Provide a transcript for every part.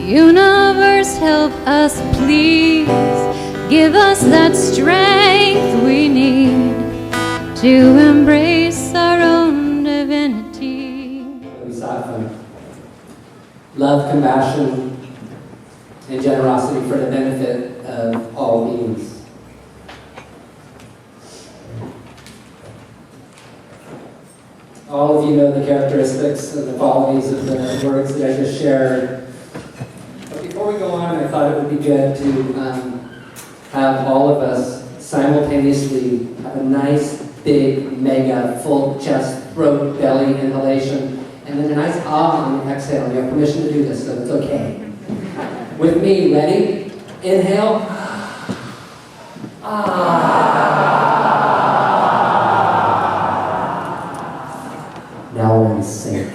Universe, help us, please. Give us that strength we need to embrace our own divinity. Love, compassion, and generosity for the benefit of all beings. All of you know the characteristics and the qualities of the words that I just shared. But before we go on, I thought it would be good to have all of us simultaneously have a nice, big, mega, full chest, throat, belly inhalation, and then a nice ah on the exhale. You have permission to do this, so it's okay. With me, ready? Inhale. Now we're in sync.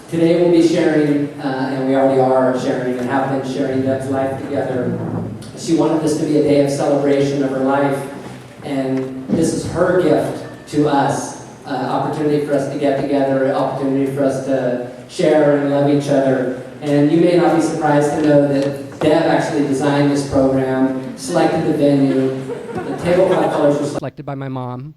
Today we'll be sharing, and we already are sharing and have been sharing Deb's life together. She wanted this to be a day of celebration of her life, and this is her gift to us. Opportunity for us to get together, opportunity for us to share and love each other. And you may not be surprised to know that Deb actually designed this program, selected the venue, the tablecloth colors were selected by my mom.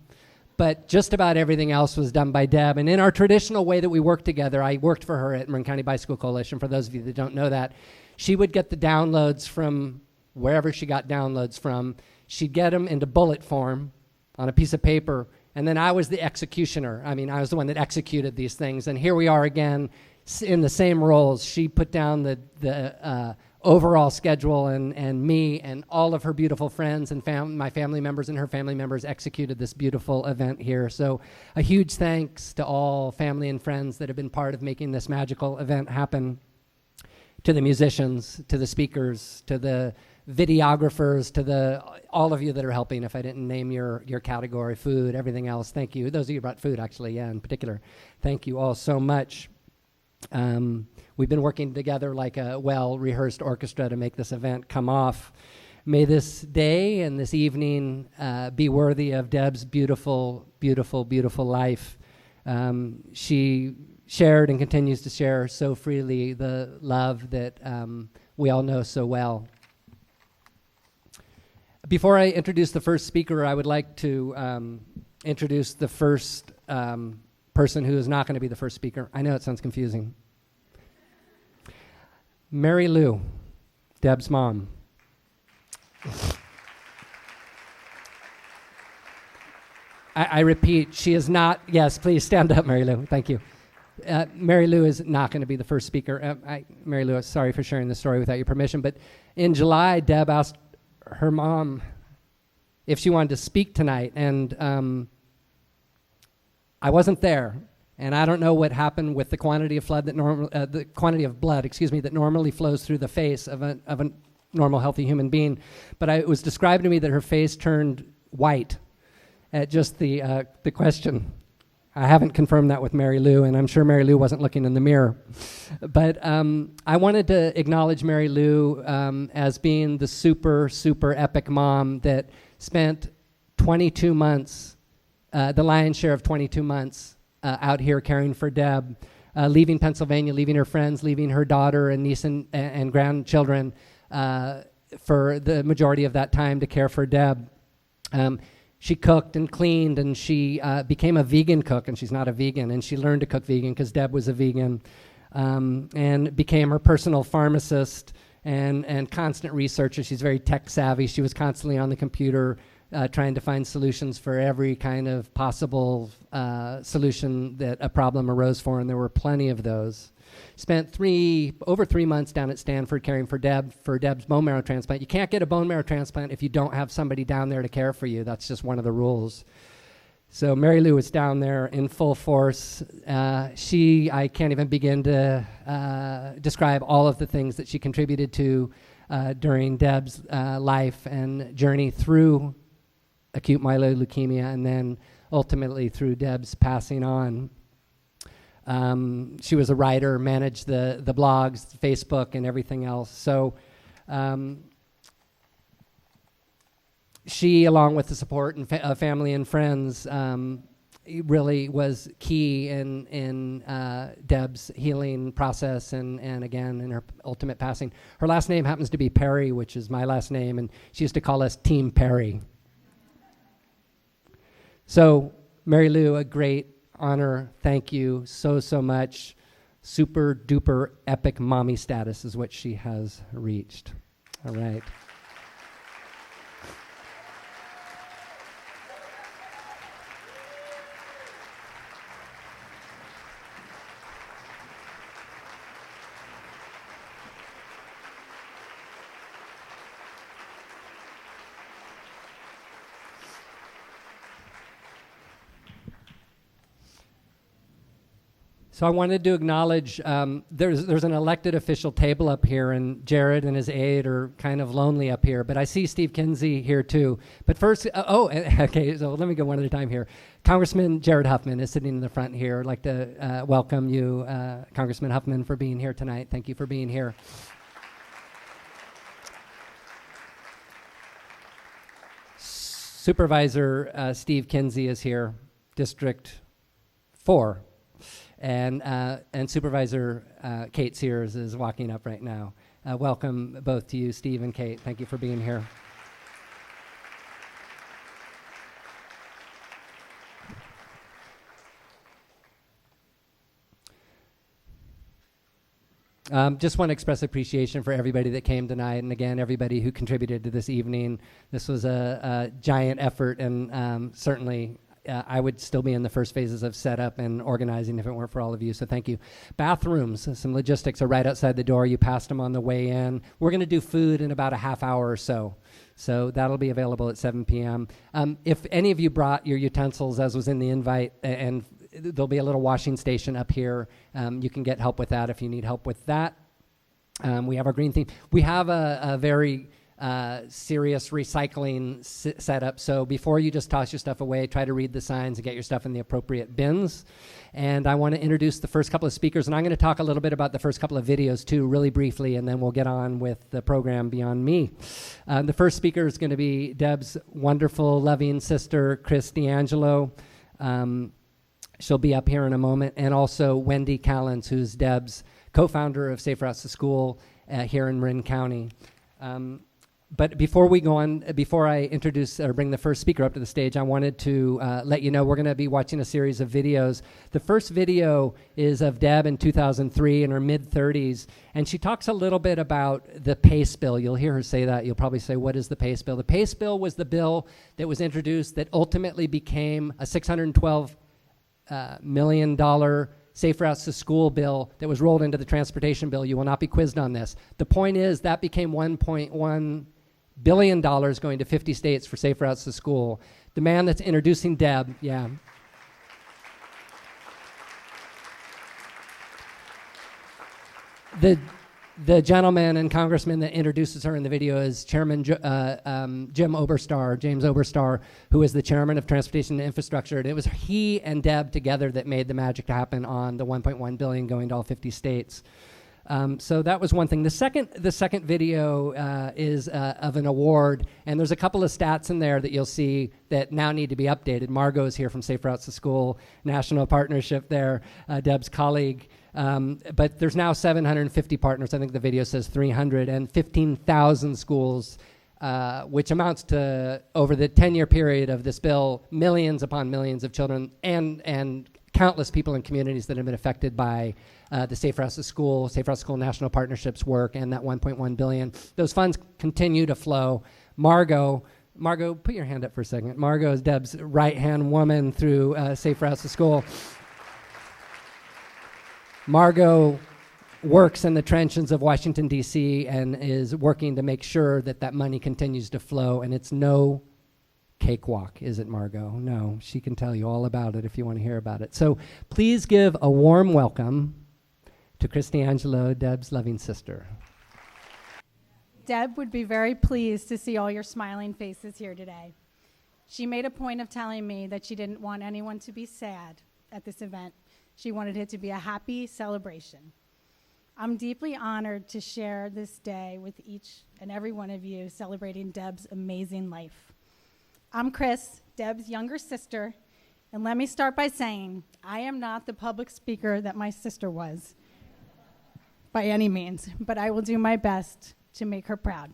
But just about everything else was done by Deb. And in our traditional way that we work together, I worked for her at Marin County Bicycle Coalition. For those of you that don't know that, she would get the downloads from wherever she got downloads from. She'd get them into bullet form on a piece of paper. And then I was the executioner. I mean, I was the one that executed these things. And here we are again in the same roles. She put down the overall schedule, and me and all of her beautiful friends and my family members and her family members executed this beautiful event here. So a huge thanks to all family and friends that have been part of making this magical event happen, to the musicians, to the speakers, to the videographers, to all of you that are helping. If I didn't name your category, food, everything else, thank you. Those of you who brought food, actually, yeah, in particular, thank you all so much. We've been working together like a well-rehearsed orchestra to make this event come off. May this day and this evening be worthy of Deb's beautiful, beautiful, beautiful life. She shared and continues to share so freely the love that we all know so well. Before I introduce the first speaker, I would like to introduce the first person who is not going to be the first speaker. I know it sounds confusing. Mary Lou, Deb's mom. I repeat, she is not, yes, please stand up, Mary Lou, thank you. Mary Lou is not going to be the first speaker. Mary Lou, sorry for sharing this story without your permission, but in July, Deb asked her mom if she wanted to speak tonight, and I wasn't there. And I don't know what happened with the quantity of blood that normally flows through the face of a normal, healthy human being. But it was described to me that her face turned white at just the question. I haven't confirmed that with Mary Lou, and I'm sure Mary Lou wasn't looking in the mirror. But I wanted to acknowledge Mary Lou as being the super, super epic mom that spent 22 months, the lion's share of 22 months, out here caring for Deb, leaving Pennsylvania, leaving her friends, leaving her daughter and niece and grandchildren for the majority of that time to care for Deb. She cooked and cleaned, and she became a vegan cook, and she's not a vegan, and she learned to cook vegan because Deb was a vegan, and became her personal pharmacist and constant researcher. She's very tech savvy. She was constantly on the computer trying to find solutions for every kind of possible solution that a problem arose for, and there were plenty of those. Spent over 3 months down at Stanford caring for Deb's bone marrow transplant. You can't get a bone marrow transplant if you don't have somebody down there to care for you. That's just one of the rules. So Mary Lou was down there in full force. I can't even begin to describe all of the things that she contributed to during Deb's life and journey through acute myeloid leukemia, and then ultimately through Deb's passing on. She was a writer, managed the blogs, Facebook, and everything else. So she, along with the support and family and friends, really was key in Deb's healing process and again in her ultimate passing. Her last name happens to be Perry, which is my last name, and she used to call us Team Perry. So, Mary Lou, a great honor. Thank you so much. Super duper epic mommy status is what she has reached. All right. So I wanted to acknowledge there's an elected official table up here, and Jared and his aide are kind of lonely up here. But I see Steve Kinsey here too. But first, okay, so let me go one at a time here. Congressman Jared Huffman is sitting in the front here. I'd like to welcome you, Congressman Huffman, for being here tonight. Thank you for being here. Supervisor Steve Kinsey is here, District 4. And Supervisor Kate Sears is walking up right now. Welcome both to you, Steve and Kate. Thank you for being here. Just want to express appreciation for everybody that came tonight, and again, everybody who contributed to this evening. This was a giant effort, and certainly I would still be in the first phases of setup and organizing if it weren't for all of you, so thank you. Bathrooms, some logistics are right outside the door. You passed them on the way in. We're going to do food in about a half hour or so. So that'll be available at 7 p.m. If any of you brought your utensils, as was in the invite, and there'll be a little washing station up here. You can get help with that if you need help with that. We have our green theme. We have a very serious recycling setup. So before you just toss your stuff away, try to read the signs and get your stuff in the appropriate bins. And I want to introduce the first couple of speakers, and I'm going to talk a little bit about the first couple of videos too, really briefly, and then we'll get on with the program Beyond Me. The first speaker is going to be Deb's wonderful, loving sister, Chris D'Angelo. She'll be up here in a moment, and also Wendy Callens, who's Deb's co-founder of Safe Routes to School here in Marin County. But before we go on, before I introduce or bring the first speaker up to the stage, I wanted to let you know we're going to be watching a series of videos. The first video is of Deb in 2003 in her mid-30s, and she talks a little bit about the PACE bill. You'll hear her say that. You'll probably say, what is the PACE bill? The PACE bill was the bill that was introduced that ultimately became a $612 million Safe Routes to School bill that was rolled into the transportation bill. You will not be quizzed on this. The point is that became $1.1 billion going to 50 states for Safe Routes to School. The man that's introducing Deb, yeah. The gentleman and congressman that introduces her in the video is Chairman James Oberstar, who is the chairman of Transportation and Infrastructure. And it was he and Deb together that made the magic happen on the $1.1 billion going to all 50 states. So that was one thing. The second video is of an award, and there's a couple of stats in there that you'll see that now need to be updated. Margot is here from Safe Routes to School, national partnership there, Deb's colleague. But there's now 750 partners. I think the video says 300, and 15,000 schools, which amounts to, over the 10-year period of this bill, millions upon millions of children and countless people in communities that have been affected by the Safe Routes to School, Safe Routes to School National Partnerships work, and that $1.1 billion. Those funds continue to flow. Margot, put your hand up for a second. Margot is Deb's right-hand woman through Safe Routes to School. Margot works in the trenches of Washington, D.C., and is working to make sure that that money continues to flow, and it's no cakewalk, is it, Margot? No, she can tell you all about it if you want to hear about it. So please give a warm welcome to Chris D'Angelo, Deb's loving sister. Deb would be very pleased to see all your smiling faces here today. She made a point of telling me that she didn't want anyone to be sad at this event. She wanted it to be a happy celebration. I'm deeply honored to share this day with each and every one of you celebrating Deb's amazing life. I'm Chris, Deb's younger sister, And let me start by saying, I am not the public speaker that my sister was, by any means, but I will do my best to make her proud.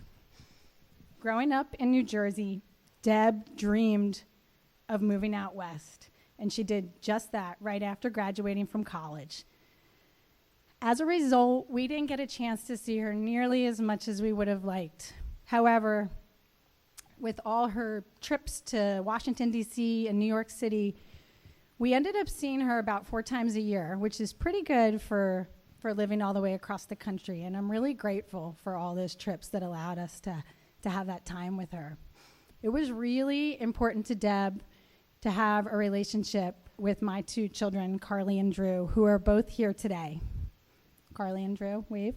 Growing up in New Jersey, Deb dreamed of moving out west, and she did just that right after graduating from college. As a result, we didn't get a chance to see her nearly as much as we would have liked. However, with all her trips to Washington, D.C. and New York City, we ended up seeing her about 4 times a year, which is pretty good for living all the way across the country. And I'm really grateful for all those trips that allowed us to have that time with her. It was really important to Deb to have a relationship with my 2 children, Carly and Drew, who are both here today. Carly and Drew, wave.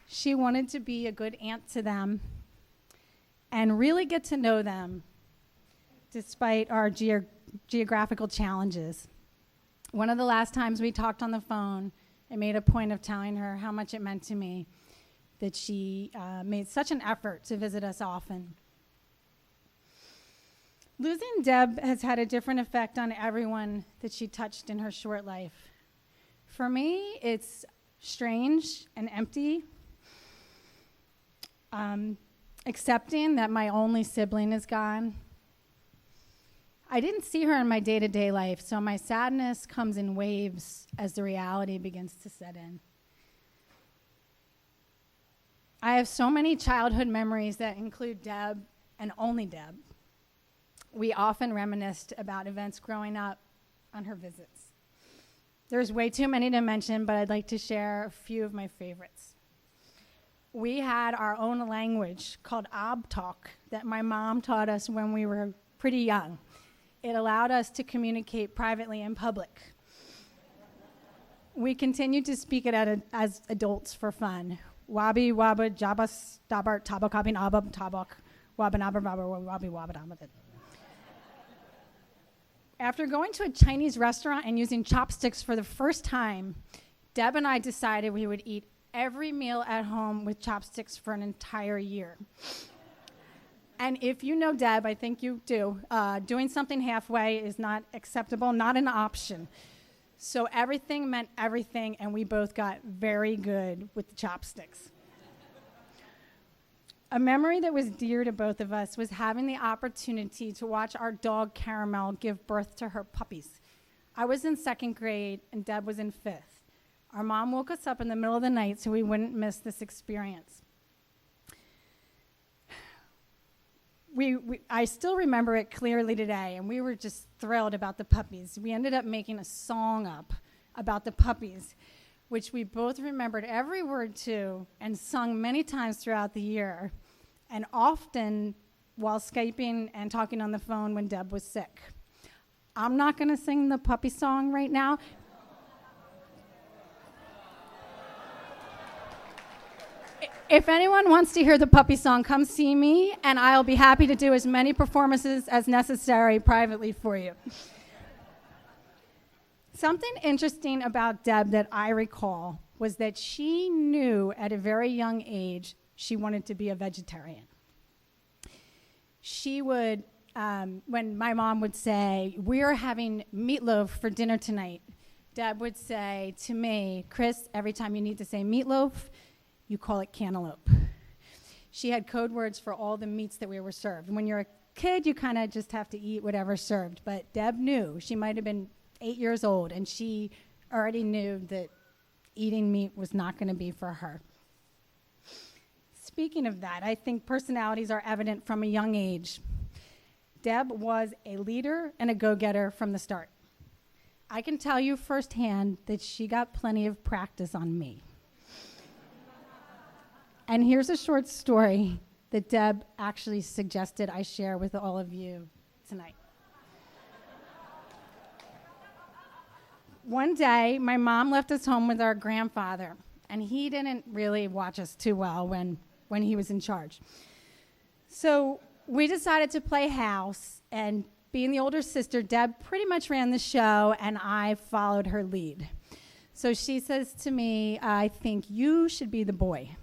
She wanted to be a good aunt to them and really get to know them despite our geographical challenges. One of the last times we talked on the phone, I made a point of telling her how much it meant to me that she made such an effort to visit us often. Losing Deb has had a different effect on everyone that she touched in her short life. For me, it's strange and empty. Accepting that my only sibling is gone. I didn't see her in my day-to-day life, so my sadness comes in waves as the reality begins to set in. I have so many childhood memories that include Deb and only Deb. We often reminisced about events growing up on her visits. There's way too many to mention, but I'd like to share a few of my favorites. We had our own language called Ob Talk that my mom taught us when we were pretty young. It allowed us to communicate privately in public. We continued to speak it as adults for fun. Wabi waba jabas dabar tabakabin abab tabak wabanabar wabi wabadamavid. After going to a Chinese restaurant and using chopsticks for the first time, Deb and I decided we would eat every meal at home with chopsticks for an entire year. And if you know Deb, I think you do, doing something halfway is not acceptable, not an option. So everything meant everything, and we both got very good with the chopsticks. A memory that was dear to both of us was having the opportunity to watch our dog Caramel give birth to her puppies. I was in 2nd grade, and Deb was in 5th. Our mom woke us up in the middle of the night so we wouldn't miss this experience. I still remember it clearly today, and we were just thrilled about the puppies. We ended up making a song up about the puppies, which we both remembered every word to and sung many times throughout the year, and often while Skyping and talking on the phone when Deb was sick. I'm not going to sing the puppy song right now. If anyone wants to hear the puppy song, come see me, and I'll be happy to do as many performances as necessary privately for you. Something interesting about Deb that I recall was that she knew at a very young age she wanted to be a vegetarian. She would, when my mom would say, "We're having meatloaf for dinner tonight," Deb would say to me, "Chris, every time you need to say meatloaf, you call it cantaloupe." She had code words for all the meats that we were served. When you're a kid, you kind of just have to eat whatever's served. But Deb knew. She might have been 8 years old, and she already knew that eating meat was not going to be for her. Speaking of that, I think personalities are evident from a young age. Deb was a leader and a go-getter from the start. I can tell you firsthand that she got plenty of practice on me. And here's a short story that Deb actually suggested I share with all of you tonight. One day, my mom left us home with our grandfather, and he didn't really watch us too well when he was in charge. So we decided to play house, and being the older sister, Deb pretty much ran the show, and I followed her lead. So she says to me, "I think you should be the boy."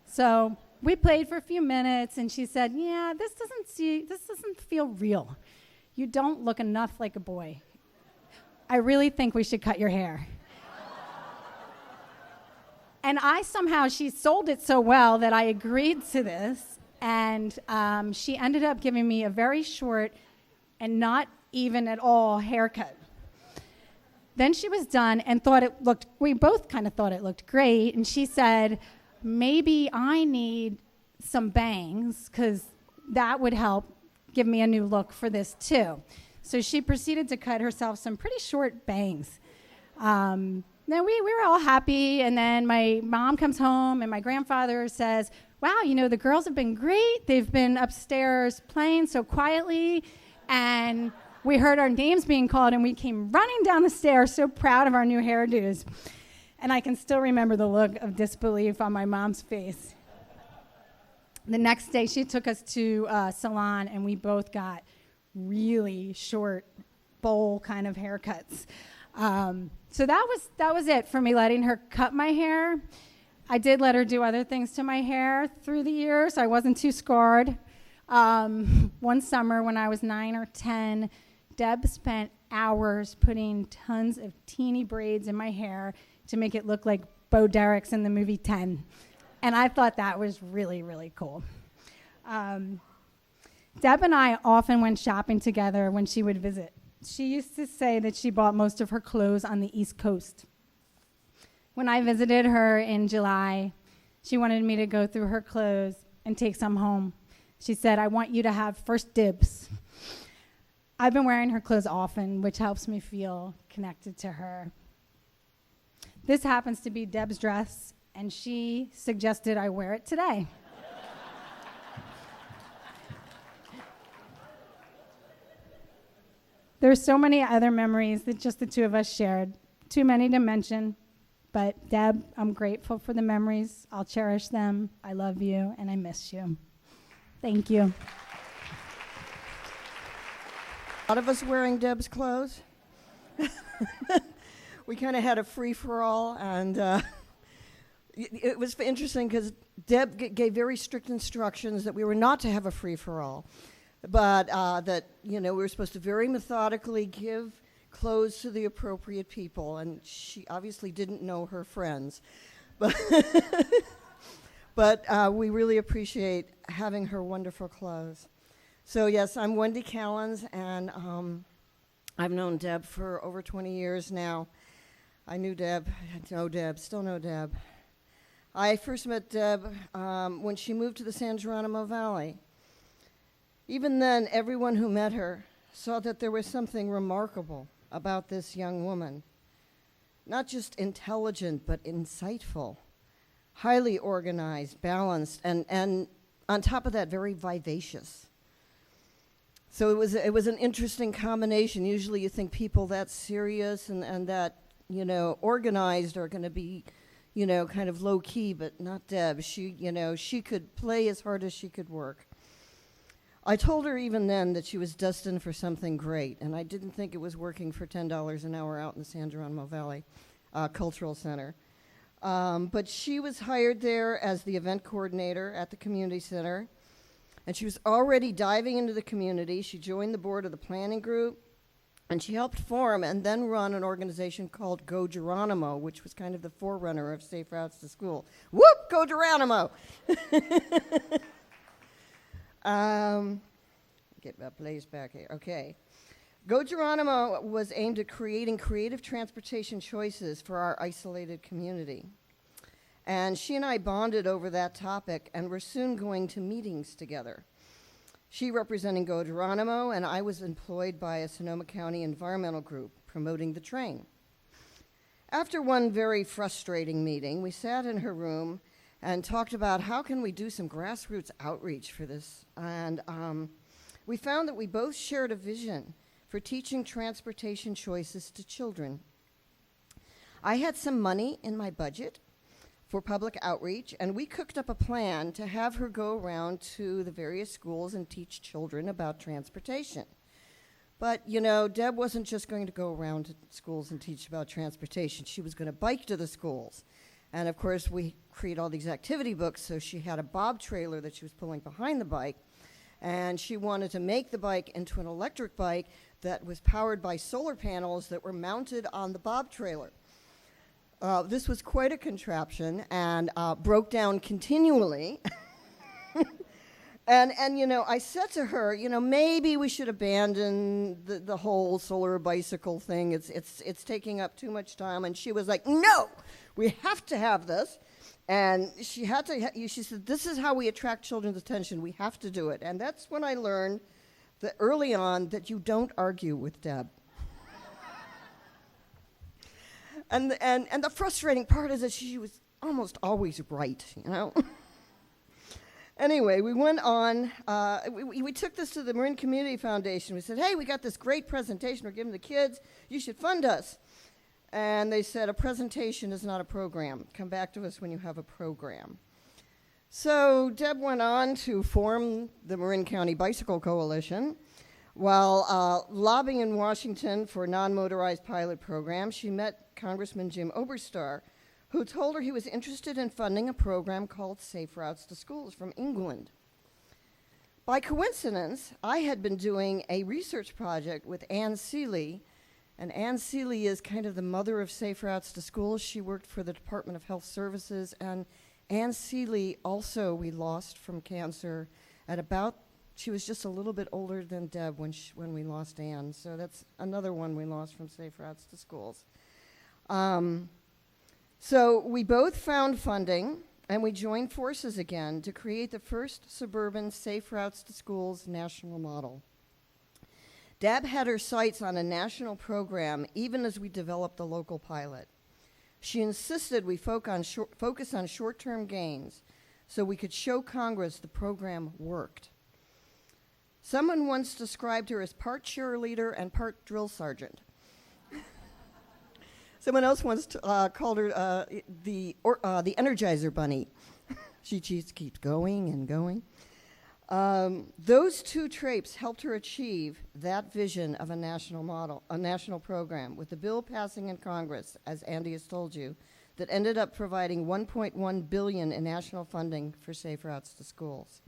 So we played for a few minutes, and she said, yeah, this doesn't feel real. You don't look enough like a boy. I really think we should cut your hair. And she sold it so well that I agreed to this, and she ended up giving me a very short and not even at all haircut. Then she was done and we both kind of thought it looked great, and she said, maybe I need some bangs, because that would help give me a new look for this too. So she proceeded to cut herself some pretty short bangs. Then we were all happy, and then my mom comes home, and my grandfather says, wow, the girls have been great. They've been upstairs playing so quietly, and we heard our names being called, and we came running down the stairs so proud of our new hairdos. And I can still remember the look of disbelief on my mom's face. The next day, she took us to a salon, and we both got really short bowl kind of haircuts. So that was it for me, letting her cut my hair. I did let her do other things to my hair through the years. I wasn't too scarred. One summer when I was 9 or 10, Deb spent hours putting tons of teeny braids in my hair to make it look like Bo Derek's in the movie 10. And I thought that was really, really cool. Deb and I often went shopping together when she would visit. She used to say that she bought most of her clothes on the East Coast. When I visited her in July, she wanted me to go through her clothes and take some home. She said, I want you to have first dibs. I've been wearing her clothes often, which helps me feel connected to her. This happens to be Deb's dress, and she suggested I wear it today. There's so many other memories that just the two of us shared. Too many to mention. But Deb, I'm grateful for the memories. I'll cherish them. I love you, and I miss you. Thank you. A lot of us wearing Deb's clothes. We kind of had a free-for-all, and it was interesting because Deb gave very strict instructions that we were not to have a free-for-all. But that, we were supposed to very methodically give clothes to the appropriate people, and she obviously didn't know her friends. But we really appreciate having her wonderful clothes. So yes, I'm Wendy Callens, and I've known Deb for over 20 years now. I knew Deb, still know Deb. I first met Deb when she moved to the San Geronimo Valley. Even then, everyone who met her saw that there was something remarkable about this young woman. Not just intelligent, but insightful, highly organized, balanced, and on top of that, very vivacious. So it was an interesting combination. Usually you think people that serious and that, organized are going to be, kind of low key, but not Deb. She could play as hard as she could work. I told her even then that she was destined for something great, and I didn't think it was working for $10 an hour out in the San Geronimo Valley Cultural Center. But she was hired there as the event coordinator at the community center, and she was already diving into the community. She joined the board of the planning group, and she helped form and then run an organization called Go Geronimo, which was kind of the forerunner of Safe Routes to School. Whoop, Go Geronimo! Get my place back here. Okay. Go Geronimo was aimed at creating creative transportation choices for our isolated community. And she and I bonded over that topic and were soon going to meetings together. She representing Go Geronimo, and I was employed by a Sonoma County environmental group promoting the train. After one very frustrating meeting, we sat in her room and talked about how can we do some grassroots outreach for this. And we found that we both shared a vision for teaching transportation choices to children. I had some money in my budget for public outreach, and we cooked up a plan to have her go around to the various schools and teach children about transportation. But, Deb wasn't just going to go around to schools and teach about transportation. She was going to bike to the schools And of course, we create all these activity books, so she had a bob trailer that she was pulling behind the bike, and she wanted to make the bike into an electric bike that was powered by solar panels that were mounted on the bob trailer. This was quite a contraption and broke down continually. And you know, I said to her, you know, maybe we should abandon the whole solar bicycle thing. It's taking up too much time. And she was like, no, we have to have this. And she had to. She said, this is how we attract children's attention. We have to do it. And that's when I learned that early on that you don't argue with Deb. And the frustrating part is that she was almost always right, you know. Anyway, we went on. We took this to the Marin Community Foundation. We said, hey, we got this great presentation we're giving the kids. You should fund us. And they said, a presentation is not a program. Come back to us when you have a program. So Deb went on to form the Marin County Bicycle Coalition. While lobbying in Washington for a non-motorized pilot program, she met Congressman Jim Oberstar, who told her he was interested in funding a program called Safe Routes to Schools from England. By coincidence, I had been doing a research project with Ann Seeley, and Ann Seeley is kind of the mother of Safe Routes to Schools. She worked for the Department of Health Services, and Ann Seeley also we lost from cancer at about, she was just a little bit older than Deb when we lost Ann, so that's another one we lost from Safe Routes to Schools. So we both found funding, and we joined forces again to create the first suburban Safe Routes to Schools national model. Deb had her sights on a national program even as we developed the local pilot. She insisted we focus on short-term gains so we could show Congress the program worked. Someone once described her as part cheerleader and part drill sergeant. Someone else once called her the Energizer Bunny. She just keeps going and going. Those two traits helped her achieve that vision of a national model, a national program, with the bill passing in Congress, as Andy has told you, that ended up providing $1.1 billion in national funding for Safe Routes to Schools.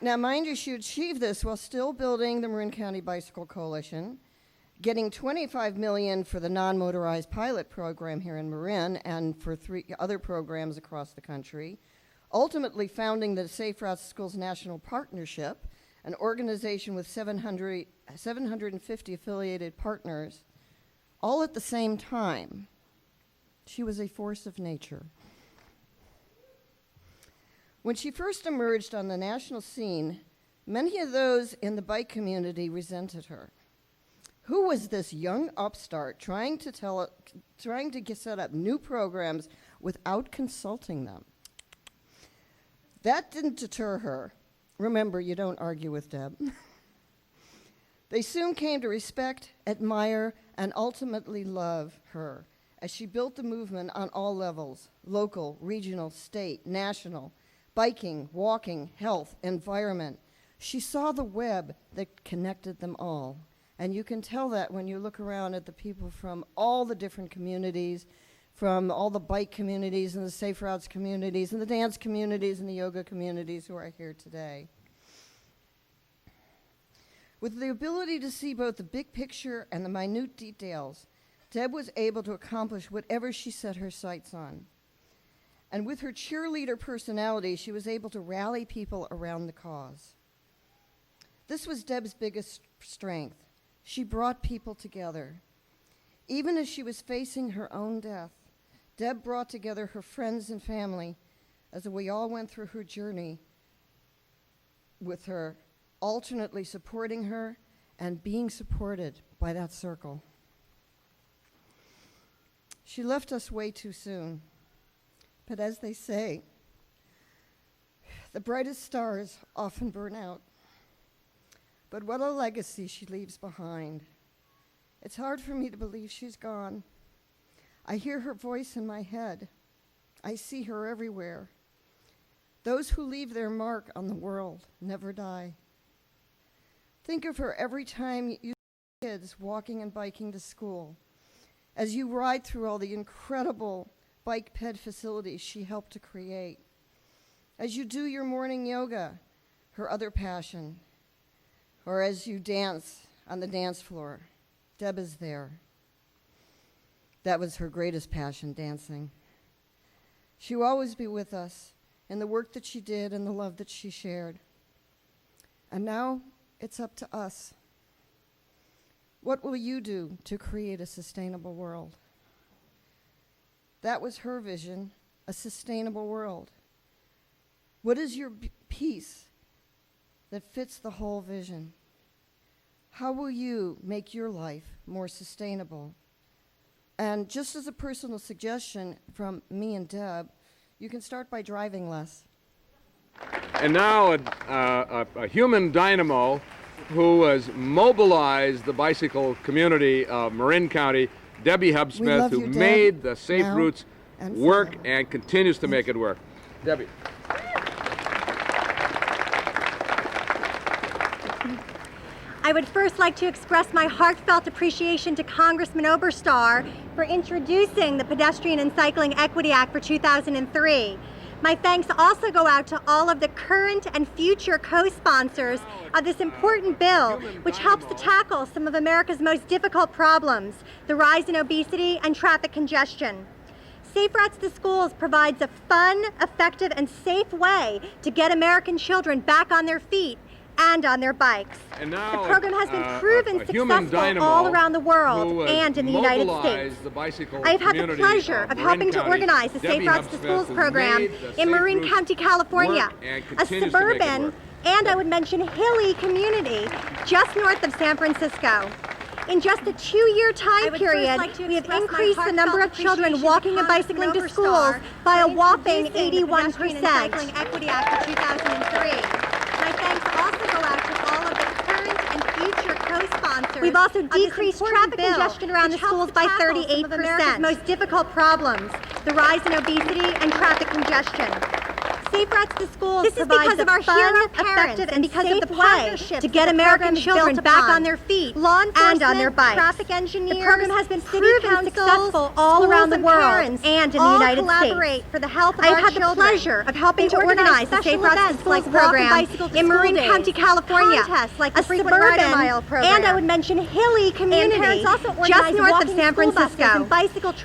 Now, mind you, she achieved this while still building the Marin County Bicycle Coalition, getting $25 million for the non-motorized pilot program here in Marin and for 3 other programs across the country, ultimately founding the Safe Routes to Schools National Partnership, an organization with 750 affiliated partners, all at the same time. She was a force of nature. When she first emerged on the national scene, many of those in the bike community resented her. Who was this young upstart trying to set up new programs without consulting them? That didn't deter her. Remember, you don't argue with Deb. They soon came to respect, admire, and ultimately love her as she built the movement on all levels: local, regional, state, national, biking, walking, health, environment. She saw the web that connected them all. And you can tell that when you look around at the people from all the different communities, from all the bike communities and the Safe Routes communities and the dance communities and the yoga communities who are here today. With the ability to see both the big picture and the minute details, Deb was able to accomplish whatever she set her sights on. And with her cheerleader personality, she was able to rally people around the cause. This was Deb's biggest strength. She brought people together. Even as she was facing her own death, Deb brought together her friends and family as we all went through her journey with her, alternately supporting her and being supported by that circle. She left us way too soon. But as they say, the brightest stars often burn out. But what a legacy she leaves behind. It's hard for me to believe she's gone. I hear her voice in my head. I see her everywhere. Those who leave their mark on the world never die. Think of her every time you see kids walking and biking to school. As you ride through all the incredible bike ped facilities she helped to create. As you do your morning yoga, her other passion. Or as you dance on the dance floor, Deb is there. That was her greatest passion, dancing. She will always be with us in the work that she did and the love that she shared. And now it's up to us. What will you do to create a sustainable world? That was her vision, a sustainable world. What is your piece that fits the whole vision? How will you make your life more sustainable? And just as a personal suggestion from me and Deb, you can start by driving less. And now a human dynamo who has mobilized the bicycle community of Marin County, Debbie Hubsmith, who made the Safe Routes work and continues to make it work. Debbie. I would first like to express my heartfelt appreciation to Congressman Oberstar for introducing the Pedestrian and Cycling Equity Act for 2003. My thanks also go out to all of the current and future co-sponsors of this important bill, which helps to tackle some of America's most difficult problems, the rise in obesity and traffic congestion. Safe Routes to Schools provides a fun, effective, and safe way to get American children back on their feet and on their bikes. And now the program has been proven successful all around the world and in the United States. I have had the pleasure of helping to organize the Safe Routes to Schools program in Marin County, California, a suburban and I would mention hilly community just north of San Francisco. In just a 2-year time period, we have increased the number of children walking and bicycling to schools by a whopping 81%. Equity Act of 2003. My thanks also go out to all of the current and future co-sponsors. We've also decreased traffic congestion around the schools by 38%. Some of America's most difficult problems, the rise in obesity and traffic congestion. Safe Routes to Schools this is because of our hero parents and because of the partnership to get American children back on their feet and on their bikes. Traffic engineers, the program has been proven successful all around the world and in the United States. For the health of I've had the pleasure of helping to organize the Safe Routes to Schools program in Marin County, California, like a suburban and I would mention hilly community just north of San Francisco.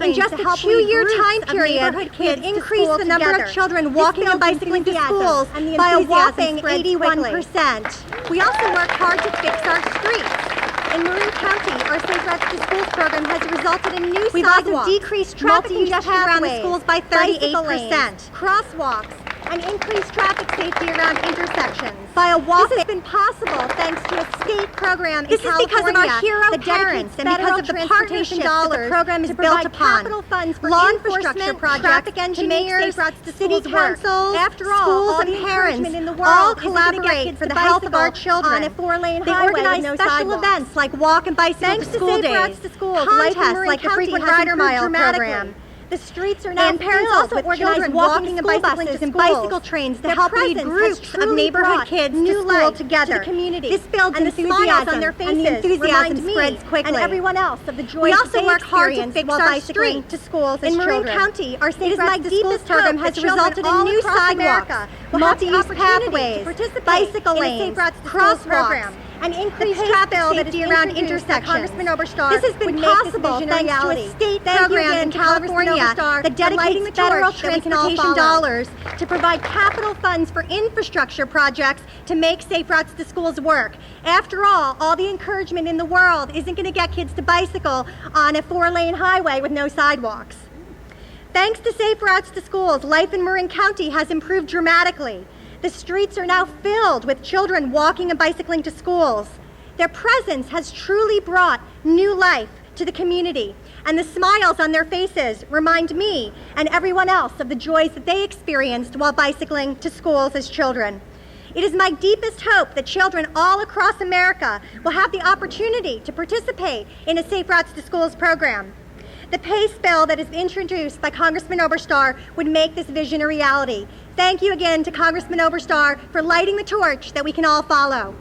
In just a 2-year time period, we have increased the number of children walking and bicycling to schools by a whopping 81%. We also work hard to fix our streets. In Marin County, our Safe Routes to Schools program has resulted in new sidewalks. We've also decreased traffic congestion around the schools by 38%. Crosswalks, and increased traffic safety around intersections. By a whopping, this has been possible thanks to a state program in California. This is because of our hero parents and because of the transportation dollars the program is built upon. Capital funds for law enforcement projects, traffic engineers, city councils, after all, schools and parents in the world all collaborate for the health of our children on a 4-lane highway with no sidewalks. They organize special events like walk and bicycle to school days, routes to schools, contests like the frequent rider mile program. The streets are now and parents also organize walking and bicycling and bicycle trains to help lead groups of neighborhood kids new life together. To the community. This builds and enthusiasm on their faces, and the enthusiasm spreads quickly. And everyone else of the joy we also work hard to fix our streets to schools in Marin County. Our Safe Routes to Schools program has resulted in new sidewalks, multi-use pathways, bicycle lanes, crosswalks, and increased traffic safety around intersections. Congressman Oberstar, this has been possible thanks to a state program in California that dedicates federal transportation dollars to provide capital funds for infrastructure projects to make Safe Routes to Schools work. After all the encouragement in the world isn't going to get kids to bicycle on a 4-lane highway with no sidewalks. Thanks to Safe Routes to Schools, life in Marin County has improved dramatically. The streets are now filled with children walking and bicycling to schools. Their presence has truly brought new life to the community, and the smiles on their faces remind me and everyone else of the joys that they experienced while bicycling to schools as children. It is my deepest hope that children all across America will have the opportunity to participate in a Safe Routes to Schools program. The PACE bill that is introduced by Congressman Oberstar would make this vision a reality. Thank you again to Congressman Oberstar for lighting the torch that we can all follow.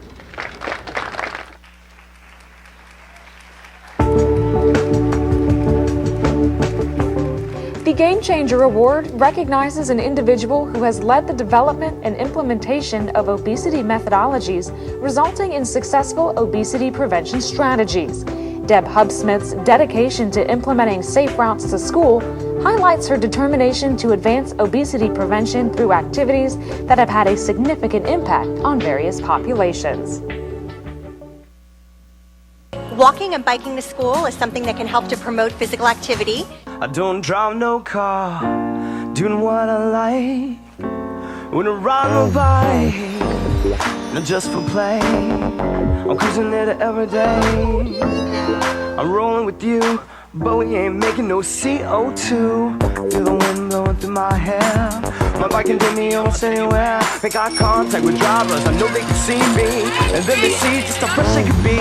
The Game Changer Award recognizes an individual who has led the development and implementation of obesity methodologies, resulting in successful obesity prevention strategies. Deb Hubsmith's dedication to implementing safe routes to school highlights her determination to advance obesity prevention through activities that have had a significant impact on various populations. Walking and biking to school is something that can help to promote physical activity. I don't drive no car, doing what I like. When I ride my bike, not just for play. I'm cruising it every day. I'm rolling with you, but we ain't making no CO2. Feel the wind blowing through my hair. My bike can take me almost anywhere. Make eye contact with drivers, I know they can see me. And then they see just how fresh they could be.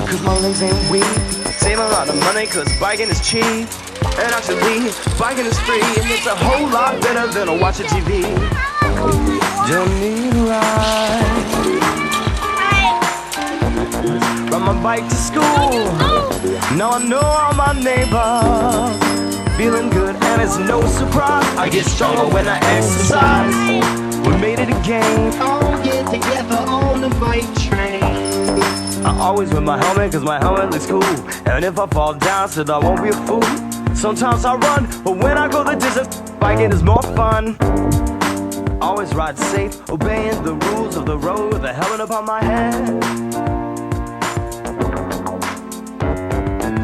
Cause my legs ain't weak. Save a lot of money cause biking is cheap. And actually, biking is free. And it's a whole lot better than watching TV. Don't need a ride. Ride my bike to school. Now I know all my neighbors. Feeling good and it's no surprise. I get stronger when I exercise. We made it a game. All get together on the bike train. I always wear my helmet cause my helmet looks cool. And if I fall down, said I won't be a fool. Sometimes I run, but when I go the distance, biking is more fun. Always ride safe, obeying the rules of the road with a helmet upon my head.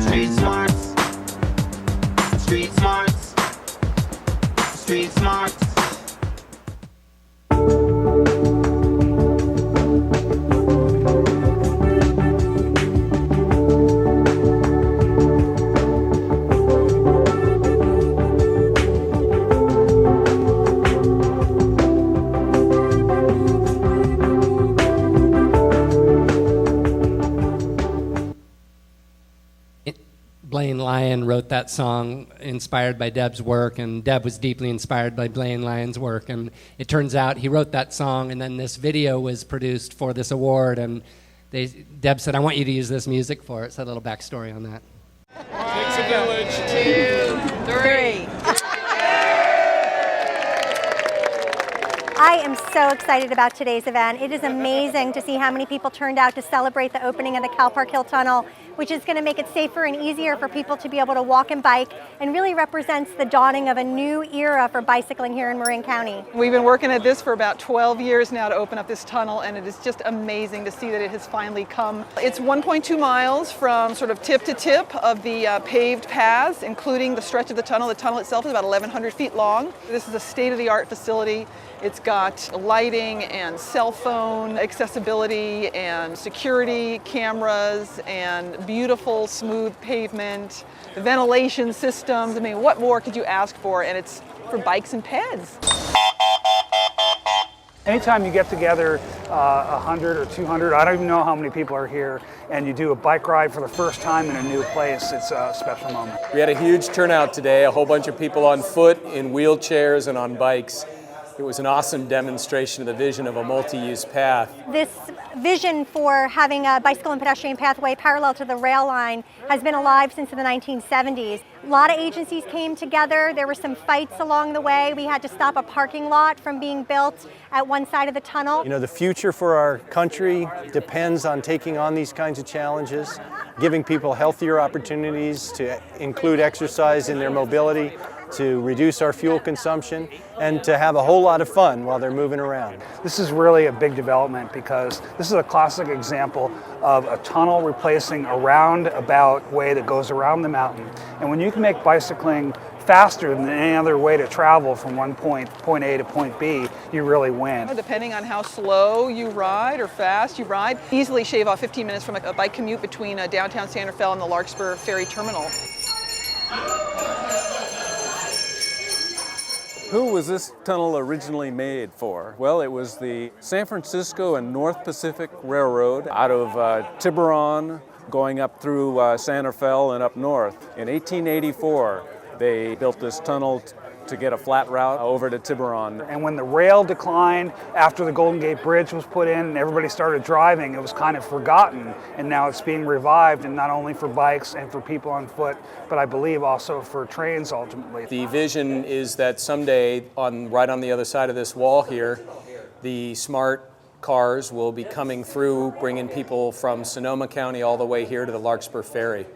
Street smarts. Street smarts. Street smarts. Blaine Lyon wrote that song inspired by Deb's work, and Deb was deeply inspired by Blaine Lyon's work. And it turns out he wrote that song, and then this video was produced for this award, and Deb said, I want you to use this music for it. So a little backstory on that. Takes a village. 2, 3. I am so excited about today's event. It is amazing to see how many people turned out to celebrate the opening of the Cal Park Hill Tunnel, which is going to make it safer and easier for people to be able to walk and bike, and really represents the dawning of a new era for bicycling here in Marin County. We've been working at this for about 12 years now to open up this tunnel, and it is just amazing to see that it has finally come. It's 1.2 miles from sort of tip to tip of the paved paths, including the stretch of the tunnel. The tunnel itself is about 1,100 feet long. This is a state-of-the-art facility. It's got lighting and cell phone accessibility and security cameras and beautiful smooth pavement, ventilation systems. I mean, what more could you ask for? And it's for bikes and peds. Anytime you get together 100 or 200, I don't even know how many people are here, and you do a bike ride for the first time in a new place, it's a special moment. We had a huge turnout today, a whole bunch of people on foot, in wheelchairs, and on bikes. It was an awesome demonstration of the vision of a multi-use path. This vision for having a bicycle and pedestrian pathway parallel to the rail line has been alive since the 1970s. A lot of agencies came together. There were some fights along the way. We had to stop a parking lot from being built at one side of the tunnel. You know, the future for our country depends on taking on these kinds of challenges, giving people healthier opportunities to include exercise in their mobility, to reduce our fuel consumption, and to have a whole lot of fun while they're moving around. This is really a big development because this is a classic example of a tunnel replacing a roundabout way that goes around the mountain. And when you can make bicycling faster than any other way to travel from one point A to point B, you really win. Depending on how slow you ride or fast you ride, easily shave off 15 minutes from a bike commute between downtown Santa Fe and the Larkspur Ferry Terminal. Who was this tunnel originally made for? Well, it was the San Francisco and North Pacific Railroad out of Tiburon, going up through Santa Fe and up north. In 1884, they built this tunnel to get a flat route over to Tiburon. And when the rail declined after the Golden Gate Bridge was put in and everybody started driving, it was kind of forgotten, and now it's being revived, and not only for bikes and for people on foot, but I believe also for trains ultimately. The vision is that someday, right on the other side of this wall here, the smart cars will be coming through, bringing people from Sonoma County all the way here to the Larkspur Ferry.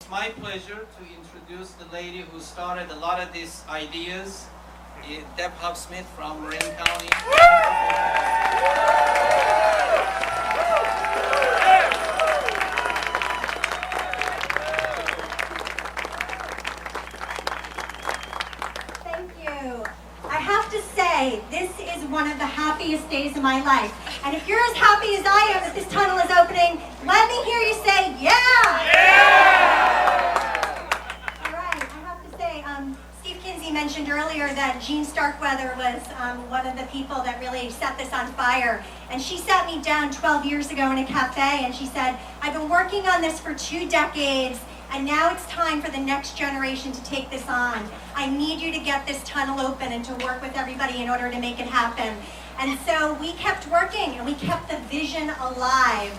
It's my pleasure to introduce the lady who started a lot of these ideas, Deb Hubsmith from Marin County. Thank you. I have to say, this is one of the happiest days of my life. And if you're as happy as I am that this tunnel is opening, let me hear you say, yeah! All right, I have to say, Steve Kinsey mentioned earlier that Jean Starkweather was one of the people that really set this on fire. And she sat me down 12 years ago in a cafe and she said, I've been working on this for 2 decades, and now it's time for the next generation to take this on. I need you to get this tunnel open and to work with everybody in order to make it happen. And so we kept working and we kept the vision alive.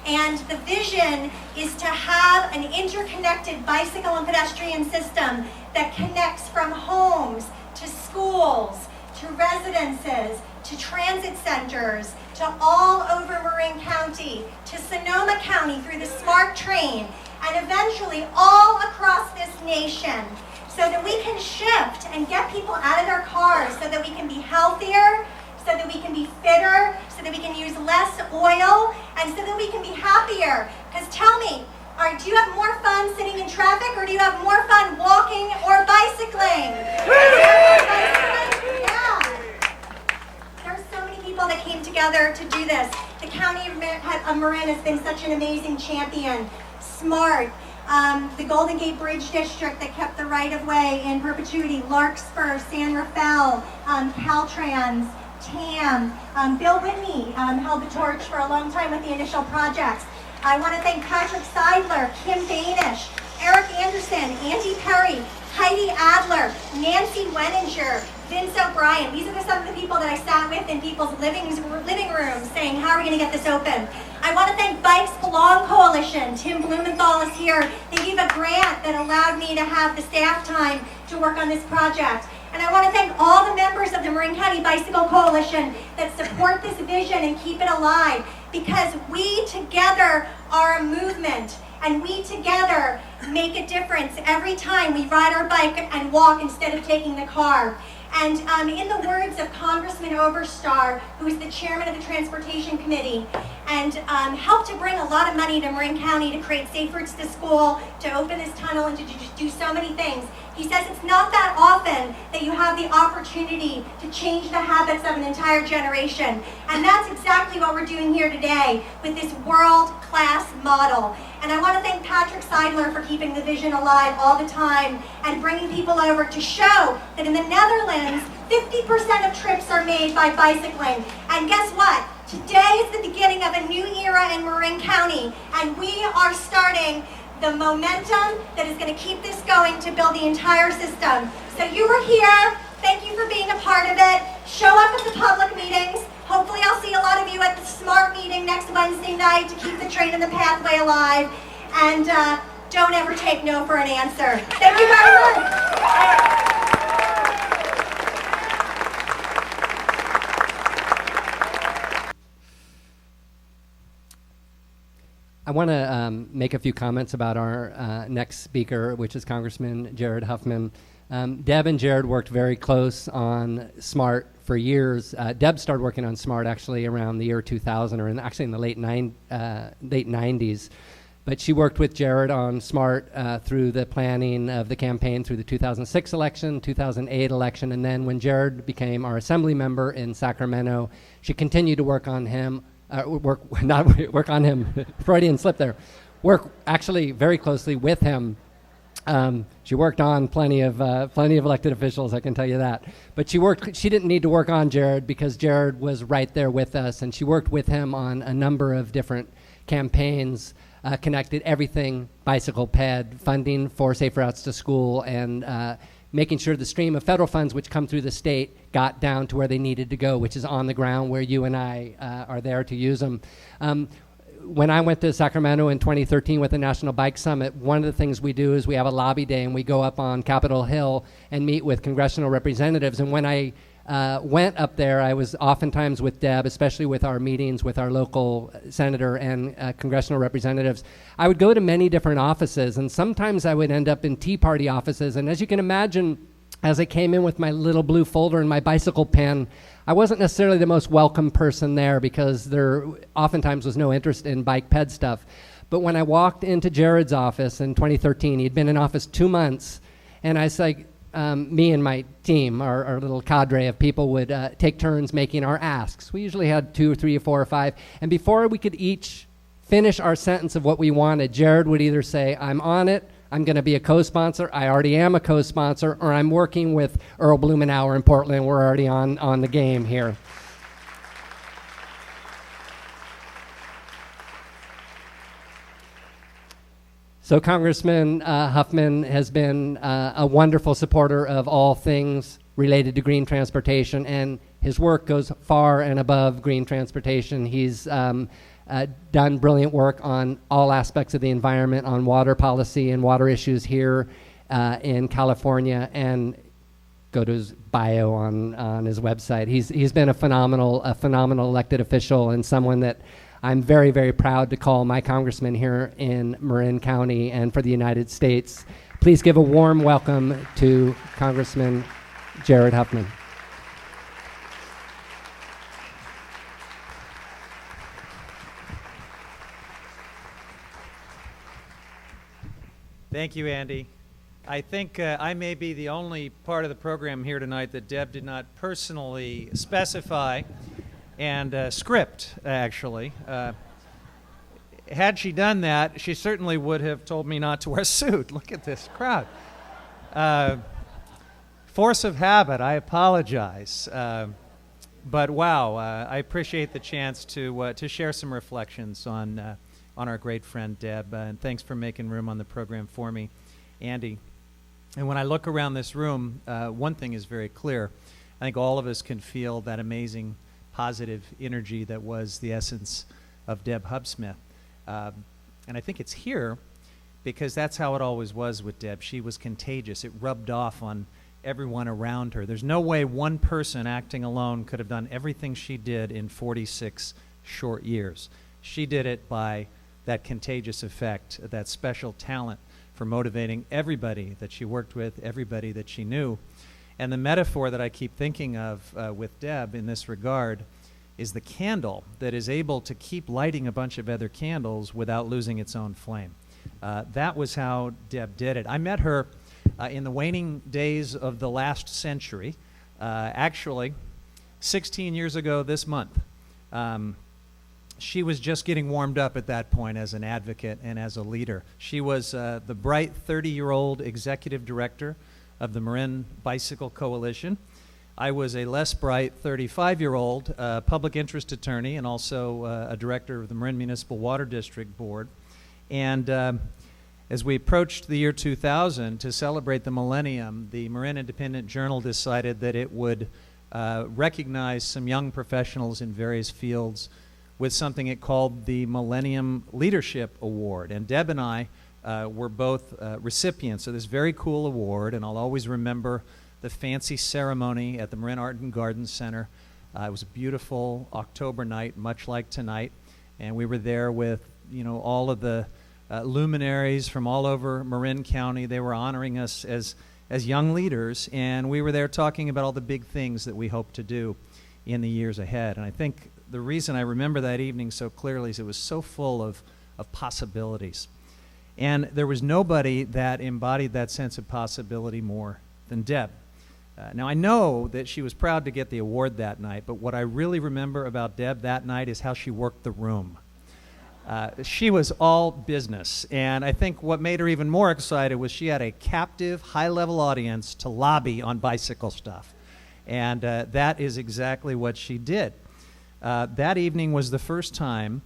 And the vision is to have an interconnected bicycle and pedestrian system that connects from homes to schools, to residences, to transit centers, to all over Marin County, to Sonoma County through the SMART train, and eventually all across this nation, so that we can shift and get people out of their cars, so that we can be healthier, so that we can be fitter, so that we can use less oil, and so that we can be happier. Because tell me, do you have more fun sitting in traffic, or do you have more fun walking or bicycling? Yeah. There are so many people that came together to do this. The County of Marin has been such an amazing champion. SMART, the Golden Gate Bridge District that kept the right-of-way in perpetuity, Larkspur, San Rafael, Caltrans, TAM, Bill Whitney held the torch for a long time with the initial projects. I want to thank Patrick Seidler, Kim Banish, Eric Anderson, Andy Perry, Heidi Adler, Nancy Weninger, Vince O'Brien. These are some of the people that I sat with in people's living rooms saying, how are we going to get this open? I want to thank Bikes Belong Coalition. Tim Blumenthal is here. They gave a grant that allowed me to have the staff time to work on this project. And I want to thank all the members of the Marin County Bicycle Coalition that support this vision and keep it alive, because we together are a movement, and we together make a difference every time we ride our bike and walk instead of taking the car. And in the words of Congressman Oberstar, who is the chairman of the Transportation Committee, and helped to bring a lot of money to Marin County to create Safe Routes to School, to open this tunnel, and to do so many things. He says it's not that often that you have the opportunity to change the habits of an entire generation. And that's exactly what we're doing here today with this world-class model. And I want to thank Patrick Seidler for keeping the vision alive all the time and bringing people over to show that in the Netherlands, 50% of trips are made by bicycling. And guess what? Today is the beginning of a new era in Marin County, and we are starting the momentum that is going to keep this going to build the entire system. So you were here. Thank you for being a part of it. Show up at the public meetings. Hopefully I'll see a lot of you at the SMART meeting next Wednesday night to keep the train and the pathway alive. And don't ever take no for an answer. Thank you very much. I want to make a few comments about our next speaker, which is Congressman Jared Huffman. Deb and Jared worked very close on SMART for years. Deb started working on SMART actually around the year 2000, or actually in the late 90s. But she worked with Jared on SMART through the planning of the campaign through the 2006 election, 2008 election, and then when Jared became our assembly member in Sacramento, she continued to work on him. Work on him, Freudian slip there. Work actually very closely with him. She worked on plenty of elected officials, I can tell you that. But she didn't need to work on Jared because Jared was right there with us, and she worked with him on a number of different campaigns connected everything bicycle ped, funding for Safe Routes to School, and making sure the stream of federal funds which come through the state got down to where they needed to go, which is on the ground where you and I are there to use them. When I went to Sacramento in 2013 with the National Bike Summit, one of the things we do is we have a lobby day, and we go up on Capitol Hill and meet with congressional representatives. And when I went up there, I was oftentimes with Deb, especially with our meetings with our local senator and congressional representatives. I would go to many different offices, and sometimes I would end up in Tea Party offices. And as you can imagine, as I came in with my little blue folder and my bicycle pen, I wasn't necessarily the most welcome person there because there oftentimes was no interest in bike ped stuff. But when I walked into Jared's office in 2013, he'd been in office 2 months, and I was like, me and my team, our little cadre of people, would take turns making our asks. We usually had 2 or 3 or 4 or 5, and before we could each finish our sentence of what we wanted, Jared would either say, I'm on it, I'm going to be a co-sponsor, I already am a co-sponsor, or I'm working with Earl Blumenauer in Portland, we're already on the game here. So Congressman Huffman has been a wonderful supporter of all things related to green transportation, and his work goes far and above green transportation. He's done brilliant work on all aspects of the environment, on water policy and water issues here in California, and go to his bio on his website. He's been a phenomenal elected official, and someone that I'm very, very proud to call my congressman here in Marin County and for the United States. Please give a warm welcome to Congressman Jared Huffman. Thank you, Andy. I think I may be the only part of the program here tonight that Deb did not personally specify and script, actually. Had she done that, she certainly would have told me not to wear a suit. Look at this crowd. Force of habit, I apologize. But wow, I appreciate the chance to share some reflections on our great friend Deb, and thanks for making room on the program for me, Andy. And when I look around this room, one thing is very clear. I think all of us can feel that amazing positive energy that was the essence of Deb Hubsmith. And I think it's here because that's how it always was with Deb. She was contagious. It rubbed off on everyone around her. There's no way one person acting alone could have done everything she did in 46 short years. She did it by that contagious effect, that special talent for motivating everybody that she worked with, everybody that she knew. And the metaphor that I keep thinking of with Deb in this regard is the candle that is able to keep lighting a bunch of other candles without losing its own flame. That was how Deb did it. I met her in the waning days of the last century, actually 16 years ago this month. She was just getting warmed up at that point as an advocate and as a leader. She was the bright 30-year-old executive director of the Marin Bicycle Coalition. I was a less bright 35-year-old public interest attorney and also a director of the Marin Municipal Water District Board. And as we approached the year 2000 to celebrate the millennium, the Marin Independent Journal decided that it would recognize some young professionals in various fields with something it called the Millennium Leadership Award. And Deb and I were both recipients of this very cool award, and I'll always remember the fancy ceremony at the Marin Art and Garden Center. It was a beautiful October night, much like tonight, and we were there with, you know, all of the luminaries from all over Marin County. They were honoring us as young leaders, and we were there talking about all the big things that we hope to do in the years ahead. And I think the reason I remember that evening so clearly is it was so full of possibilities. And there was nobody that embodied that sense of possibility more than Deb. Now, I know that she was proud to get the award that night, but what I really remember about Deb that night is how she worked the room. She was all business, and I think what made her even more excited was she had a captive, high-level audience to lobby on bicycle stuff. And that is exactly what she did. That evening was the first time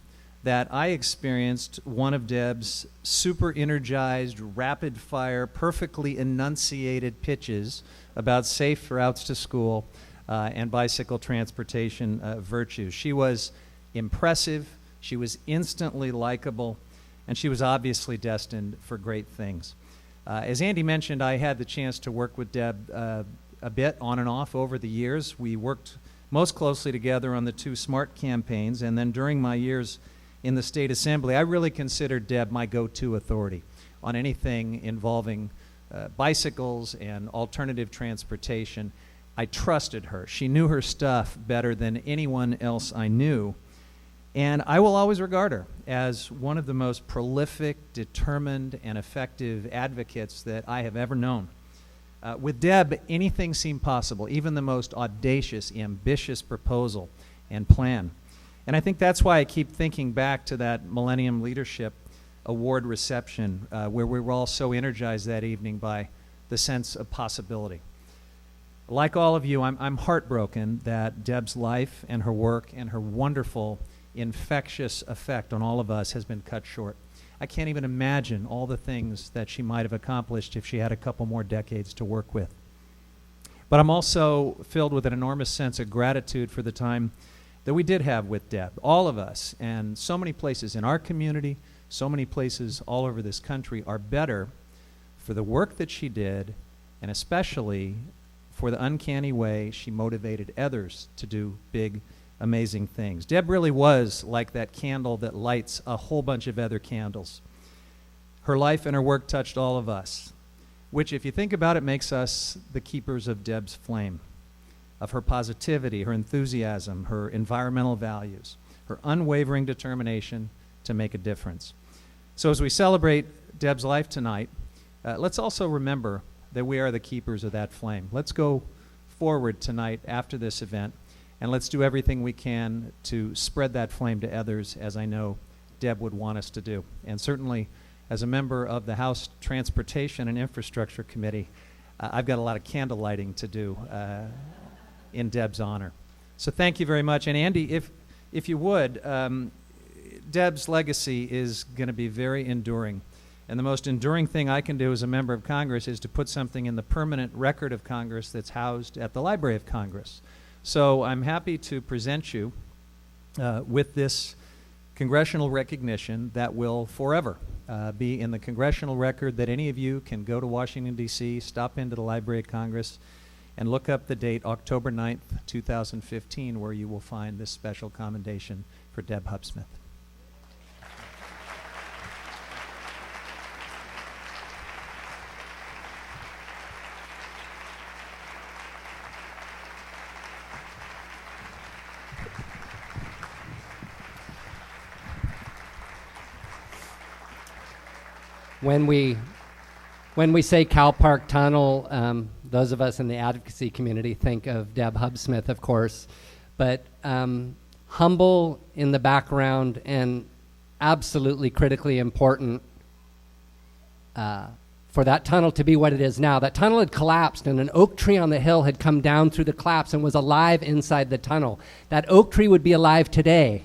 that I experienced one of Deb's super energized, rapid fire, perfectly enunciated pitches about safe routes to school and bicycle transportation virtues. She was impressive, she was instantly likable, and she was obviously destined for great things. As Andy mentioned, I had the chance to work with Deb a bit on and off over the years. We worked most closely together on the 2 SMART campaigns, and then during my years in the State Assembly, I really considered Deb my go-to authority on anything involving bicycles and alternative transportation. I trusted her. She knew her stuff better than anyone else I knew. And I will always regard her as one of the most prolific, determined, and effective advocates that I have ever known. With Deb, anything seemed possible, even the most audacious, ambitious proposal and plan. And I think that's why I keep thinking back to that Millennium Leadership Award reception where we were all so energized that evening by the sense of possibility. Like all of you, I'm heartbroken that Deb's life and her work and her wonderful, infectious effect on all of us has been cut short. I can't even imagine all the things that she might have accomplished if she had a couple more decades to work with. But I'm also filled with an enormous sense of gratitude for the time that we did have with Deb, all of us, and so many places in our community, so many places all over this country are better for the work that she did, and especially for the uncanny way she motivated others to do big, amazing things. Deb really was like that candle that lights a whole bunch of other candles. Her life and her work touched all of us, which, if you think about it, makes us the keepers of Deb's flame, of her positivity, her enthusiasm, her environmental values, her unwavering determination to make a difference. So as we celebrate Deb's life tonight, let's also remember that we are the keepers of that flame. Let's go forward tonight after this event, and let's do everything we can to spread that flame to others, as I know Deb would want us to do. And certainly, as a member of the House Transportation and Infrastructure Committee, I've got a lot of candle lighting to do in Deb's honor. So thank you very much. And Andy, if you would, Deb's legacy is going to be very enduring. And the most enduring thing I can do as a member of Congress is to put something in the permanent record of Congress that's housed at the Library of Congress. So I'm happy to present you with this congressional recognition that will forever be in the congressional record, that any of you can go to Washington, D.C., stop into the Library of Congress, and look up the date, October 9th, 2015, where you will find this special commendation for Deb Hubsmith. When we say Cal Park Tunnel, those of us in the advocacy community think of Deb Hubsmith, of course, but humble in the background and absolutely critically important for that tunnel to be what it is now. That tunnel had collapsed, and an oak tree on the hill had come down through the collapse and was alive inside the tunnel. That oak tree would be alive today.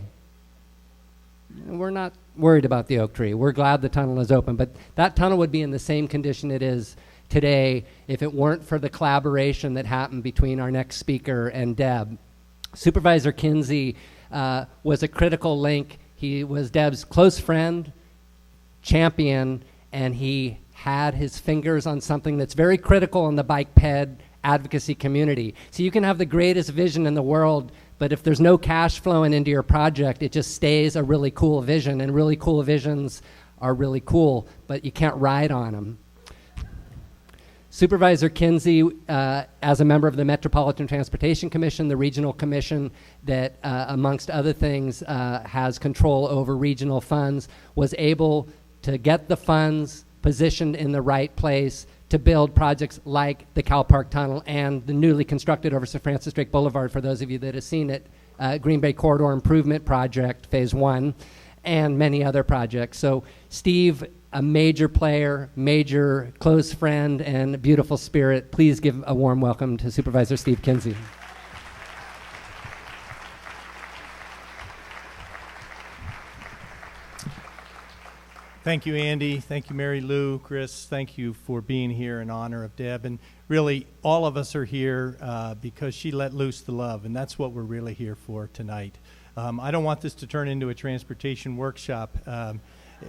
We're not worried about the oak tree. We're glad the tunnel is open, but that tunnel would be in the same condition it is today if it weren't for the collaboration that happened between our next speaker and Deb. Supervisor Kinsey was a critical link. He was Deb's close friend, champion, and he had his fingers on something that's very critical in the bike ped advocacy community. So you can have the greatest vision in the world, but if there's no cash flowing into your project, it just stays a really cool vision, and really cool visions are really cool, but you can't ride on them. Supervisor Kinsey, as a member of the Metropolitan Transportation Commission, the regional commission that, amongst other things, has control over regional funds, was able to get the funds positioned in the right place to build projects like the Cal Park Tunnel and the newly constructed over Sir Francis Drake Boulevard, for those of you that have seen it, Green Bay Corridor Improvement Project, Phase 1, and many other projects. So Steve, a major player, major close friend, and a beautiful spirit. Please give a warm welcome to Supervisor Steve Kinsey. Thank you, Andy. Thank you, Mary Lou, Chris. Thank you for being here in honor of Deb. And really, all of us are here because she let loose the love, and that's what we're really here for tonight. I don't want this to turn into a transportation workshop.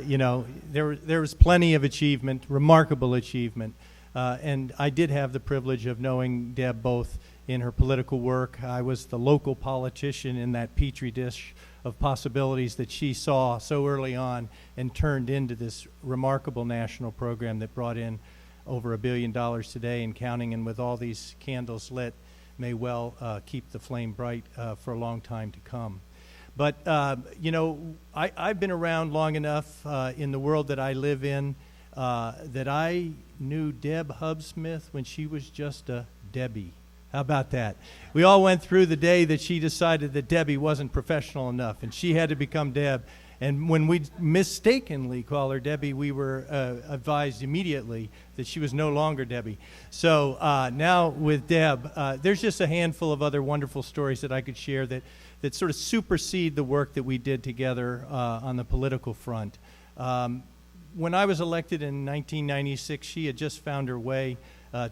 You know, there was plenty of achievement, remarkable achievement. And I did have the privilege of knowing Deb both in her political work. I was the local politician in that petri dish of possibilities that she saw so early on and turned into this remarkable national program that brought in over $1 billion today and counting, and with all these candles lit, may well keep the flame bright for a long time to come. But, you know, I've been around long enough in the world that I live in that I knew Deb Hubsmith when she was just a Debbie. How about that? We all went through the day that she decided that Debbie wasn't professional enough and she had to become Deb. And when we mistakenly call her Debbie, we were advised immediately that she was no longer Debbie. So now with Deb, there's just a handful of other wonderful stories that I could share that sort of supersede the work that we did together on the political front. When I was elected in 1996, she had just found her way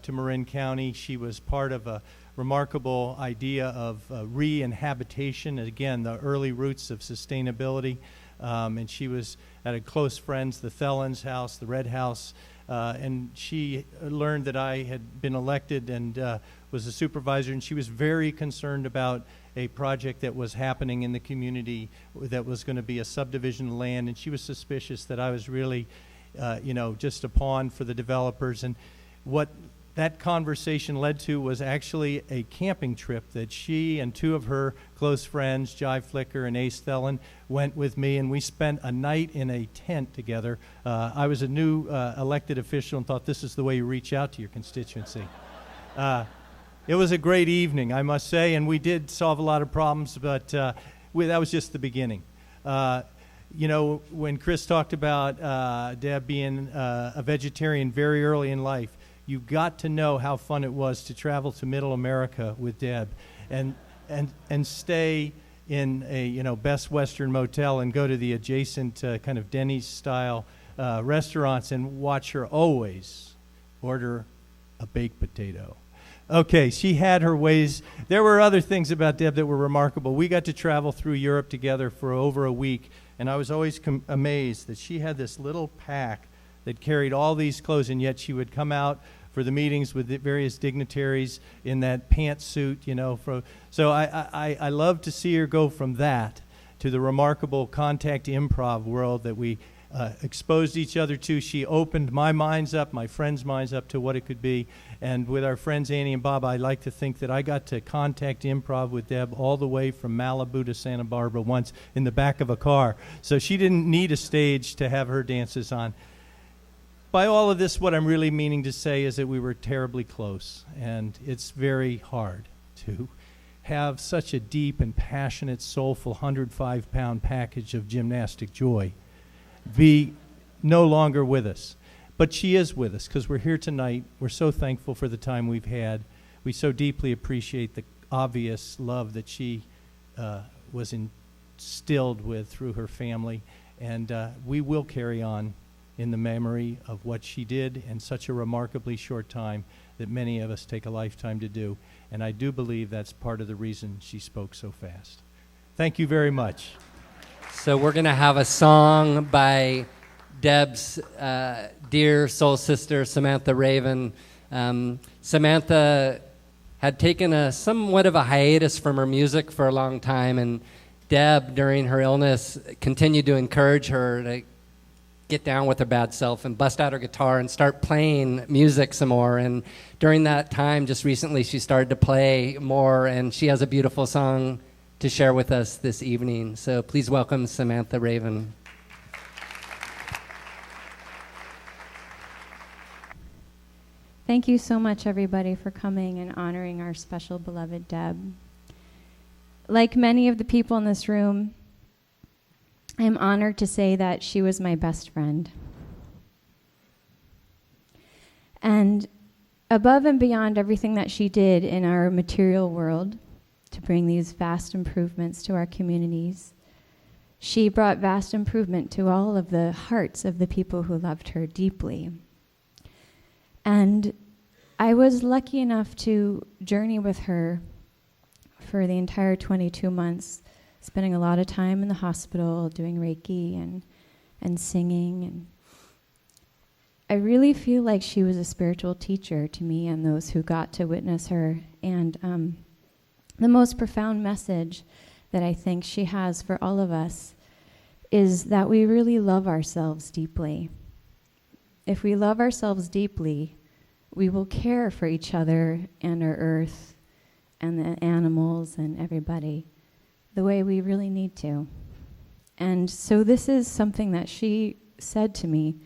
to Marin County. She was part of a remarkable idea of re-inhabitation, again, the early roots of sustainability. And she was at a close friend's, the Thellens house, the Red House, and she learned that I had been elected and was a supervisor, and she was very concerned about a project that was happening in the community that was going to be a subdivision of land, and she was suspicious that I was really, you know, just a pawn for the developers. And what that conversation led to was actually a camping trip that she and two of her close friends, Jai Flicker and Ace Thelen, went with me, and we spent a night in a tent together. I was a new elected official and thought this is the way you reach out to your constituency. It was a great evening, I must say, and we did solve a lot of problems, but that was just the beginning. You know, when Chris talked about Deb being a vegetarian very early in life, you got to know how fun it was to travel to Middle America with Deb and stay in a, you know, Best Western motel and go to the adjacent kind of Denny's style restaurants and watch her always order a baked potato. Okay, she had her ways. There were other things about Deb that were remarkable. We got to travel through Europe together for over a week, and I was always amazed that she had this little pack that carried all these clothes, and yet she would come out for the meetings with the various dignitaries in that pantsuit, you know. So I love to see her go from that to the remarkable contact improv world that we exposed each other to. She opened my minds up, my friends' minds up to what it could be. And with our friends Annie and Bob, I like to think that I got to contact improv with Deb all the way from Malibu to Santa Barbara once in the back of a car. So she didn't need a stage to have her dances on. By all of this, what I'm really meaning to say is that we were terribly close, and it's very hard to have such a deep and passionate, soulful 105-pound package of gymnastic joy be no longer with us. But she is with us because we're here tonight. We're so thankful for the time we've had. We so deeply appreciate the obvious love that she was instilled with through her family, and we will carry on in the memory of what she did in such a remarkably short time that many of us take a lifetime to do. And I do believe that's part of the reason she spoke so fast. Thank you very much. So we're going to have a song by Deb's dear soul sister, Samantha Raven. Samantha had taken a somewhat of a hiatus from her music for a long time, and Deb, during her illness, continued to encourage her to get down with her bad self and bust out her guitar and start playing music some more. And during that time, just recently, she started to play more, and she has a beautiful song to share with us this evening. So please welcome Samantha Raven. Thank you so much, everybody, for coming and honoring our special beloved Deb. Like many of the people in this room, I am honored to say that she was my best friend. And above and beyond everything that she did in our material world to bring these vast improvements to our communities, She brought vast improvement to all of the hearts of the people who loved her deeply. And I was lucky enough to journey with her for the entire 22 months, spending a lot of time in the hospital doing Reiki and singing. And I really feel like she was a spiritual teacher to me and those who got to witness her. And the most profound message that I think she has for all of us is that we really love ourselves deeply. If we love ourselves deeply, we will care for each other and our earth and the animals and everybody the way we really need to. And so this is something that she said to me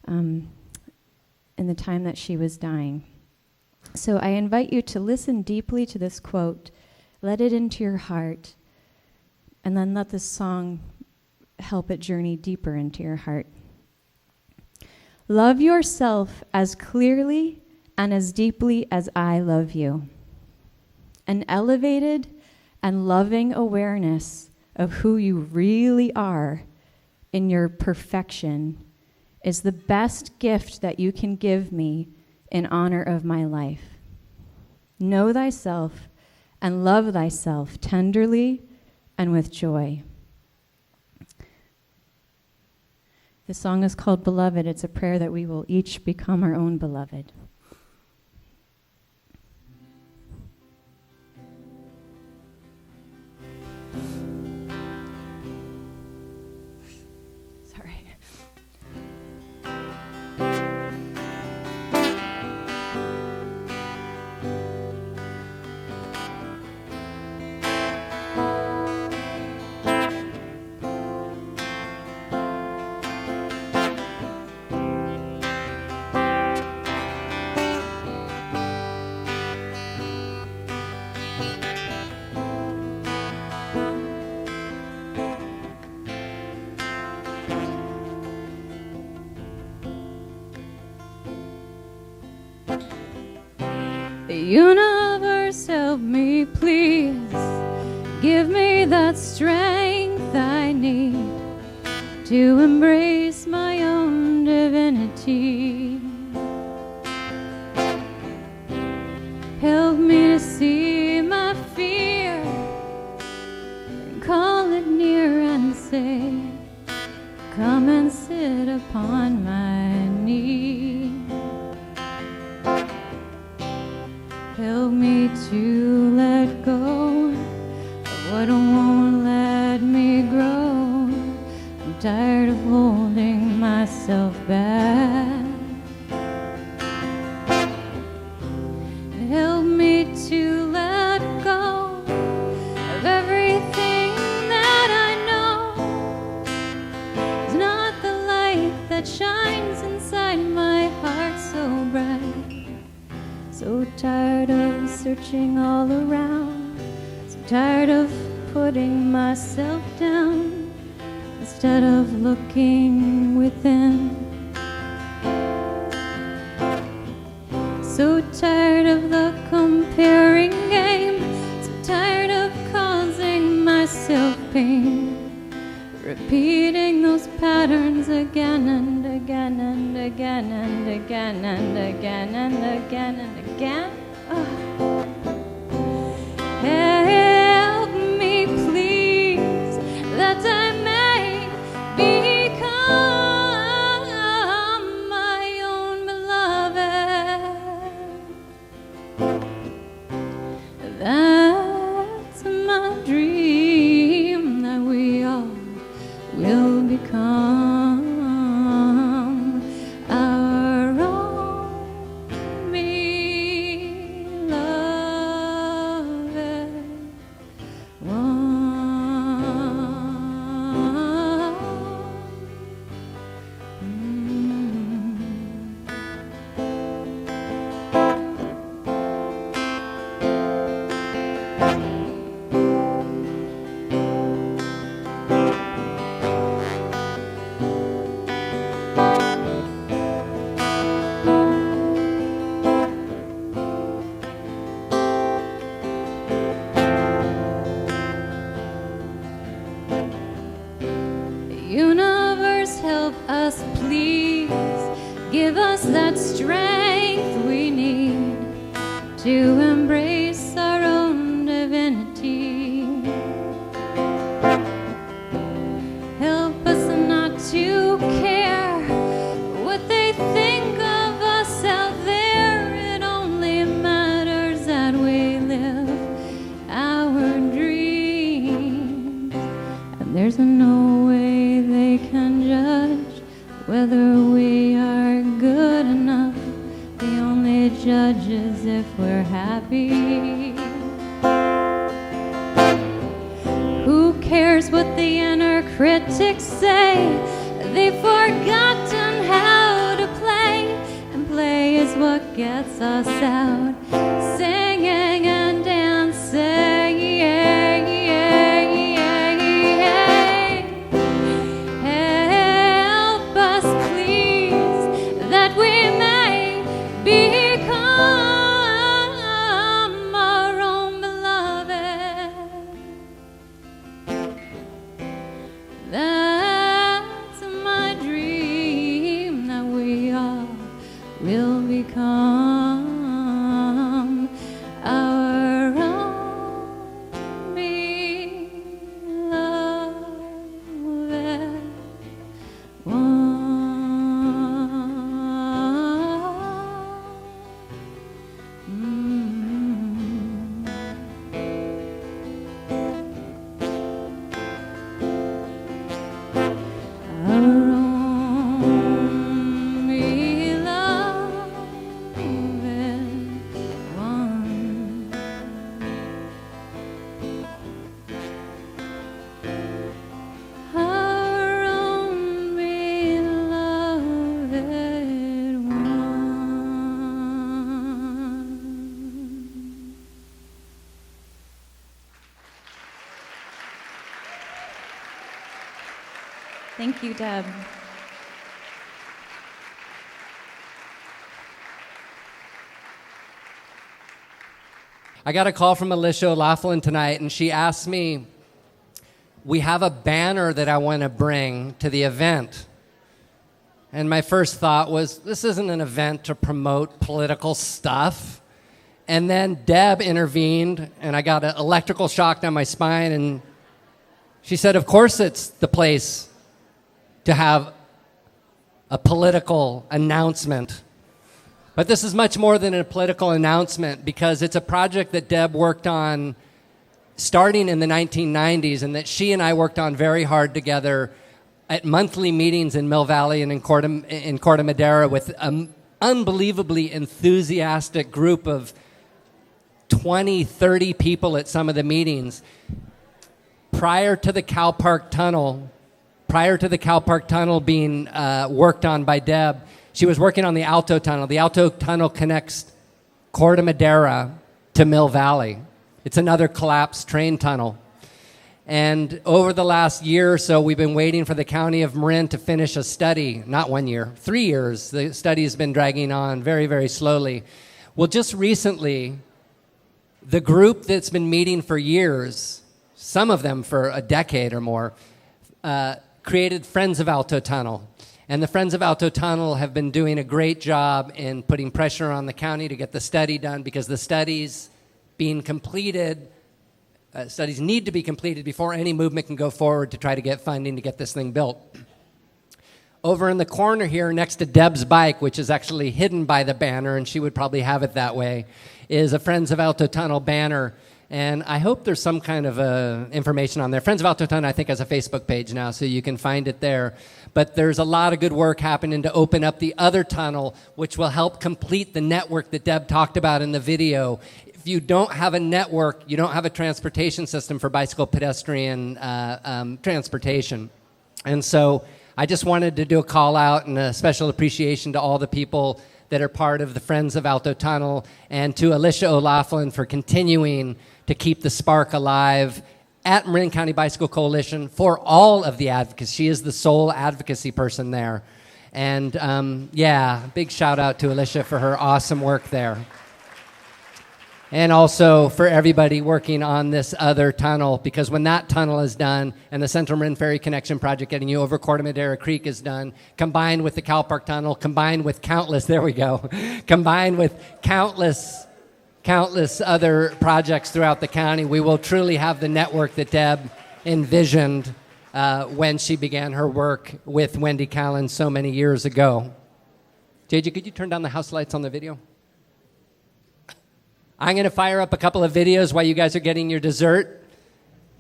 in the time that she was dying. So I invite you to listen deeply to this quote, let it into your heart, and then let this song help it journey deeper into your heart. Love yourself as clearly and as deeply as I love you. An elevated and loving awareness of who you really are in your perfection is the best gift that you can give me in honor of my life. Know thyself and love thyself tenderly and with joy. The song is called Beloved. It's a prayer that we will each become our own beloved. The universe, help me please, give me that strength I need to embrace my own divinity. Help me to see my fear and call it near and say, come and sit upon my knee. Help me to let go of what won't let me grow. I'm tired of holding myself back. Help me to let go of everything that I know is not the light that shines inside my heart so bright. So tired of searching all around, so tired of putting myself down instead of looking within. So tired of the comparing game, so tired of causing myself pain, repeating those patterns again and again and again and again and again and again and again. Oh. Help me, please, that I may become my own beloved. That's my dream, that we all will become our own beloved. to embrace our own divinity. Help us not to care what they think of us out there. It only matters that we live our dreams, and there's no way they can judge whether we are good enough. The only judge is if we're happy. Who cares what the inner critics say? They've forgotten how to play, and play is what gets us out, singing and dancing. Help us, please, that we may become our own beloved. That's my dream, that we all will become our own beloved one. Our own beloved one. Our own beloved one. Thank you, Deb. I got a call from Alicia O'Laughlin tonight, and she asked me, we have a banner that I want to bring to the event. And my first thought was, this isn't an event to promote political stuff. And then Deb intervened, and I got an electrical shock down my spine, and she said, of course it's the place to have a political announcement. But this is much more than a political announcement, because it's a project that Deb worked on starting in the 1990s, and that she and I worked on very hard together at monthly meetings in Mill Valley and in Corte Madera with an unbelievably enthusiastic group of 20, 30 people at some of the meetings. Prior to the Cal Park Tunnel being worked on by Deb, she was working on the Alto Tunnel. The Alto Tunnel connects Corte Madera to Mill Valley. It's another collapsed train tunnel. And over the last year or so, we've been waiting for the County of Marin to finish a study. Not 1 year, 3 years. The study has been dragging on very, very slowly. Well, just recently, the group that's been meeting for years, some of them for a decade or more, created Friends of Alto Tunnel. And the Friends of Alto Tunnel have been doing a great job in putting pressure on the county to get the study done, because the studies being completed, studies need to be completed before any movement can go forward to try to get funding to get this thing built. Over in the corner here, next to Deb's bike, which is actually hidden by the banner, and she would probably have it that way, is a Friends of Alto Tunnel banner. And I hope there's some kind of information on there. Friends of Alto Tunnel, I think, has a Facebook page now, so you can find it there. But there's a lot of good work happening to open up the other tunnel, which will help complete the network that Deb talked about in the video. If you don't have a network, you don't have a transportation system for bicycle pedestrian transportation. And so I just wanted to do a call out and a special appreciation to all the people that are part of the Friends of Alto Tunnel, and to Alicia O'Laughlin for continuing to keep the spark alive at Marin County Bicycle Coalition for all of the advocates. She is the sole advocacy person there. And big shout out to Alicia for her awesome work there. And also for everybody working on this other tunnel, because when that tunnel is done and the Central Marin Ferry Connection Project getting you over Corte Madera Creek is done, combined with the Cal Park Tunnel, combined with countless countless other projects throughout the county, we will truly have the network that Deb envisioned when she began her work with Wendy Callen so many years ago. JJ, could you turn down the house lights on the video? I'm going to fire up a couple of videos while you guys are getting your dessert,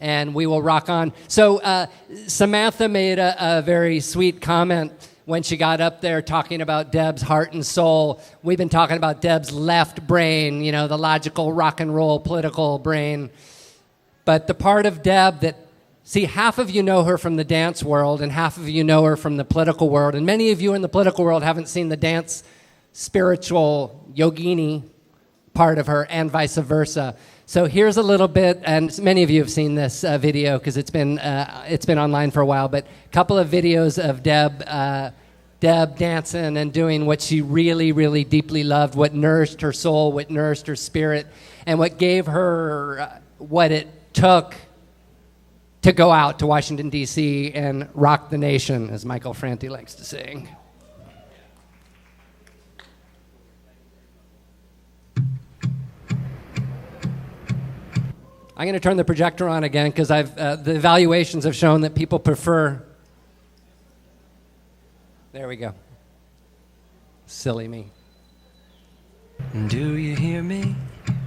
and we will rock on. So Samantha made a very sweet comment when she got up there talking about Deb's heart and soul. We've been talking about Deb's left brain, you know, the logical rock and roll political brain. But the part of Deb that, see, half of you know her from the dance world and half of you know her from the political world. And many of you in the political world haven't seen the dance, spiritual, yogini part of her, and vice versa. So here's a little bit, and many of you have seen this video because it's been online for a while, but a couple of videos of Deb dancing and doing what she really, really deeply loved, what nourished her soul, what nourished her spirit, and what gave her what it took to go out to Washington, D.C. and rock the nation, as Michael Franti likes to sing. I'm going to turn the projector on again because the evaluations have shown that people prefer. There we go. Silly me. Do you hear me?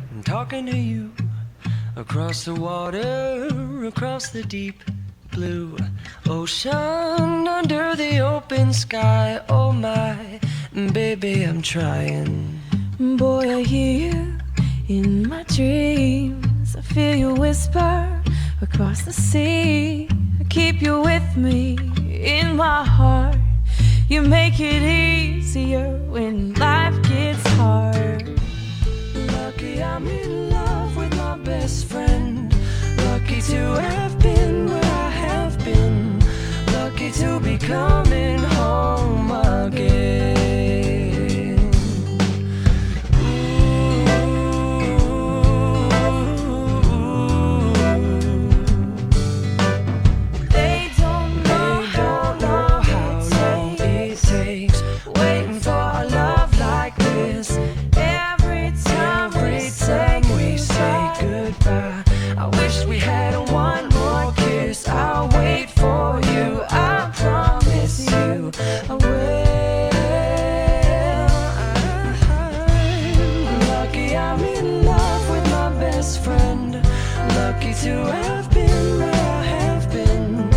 I'm talking to you across the water, across the deep blue ocean, under the open sky. Oh my, baby, I'm trying. Boy, I hear you in my dreams. I feel you whisper across the sea. I keep you with me in my heart. You make it easier when life gets hard. Lucky I'm in love with my best friend. Lucky to have been where I have been. Lucky to be coming home again. To have been where I have been,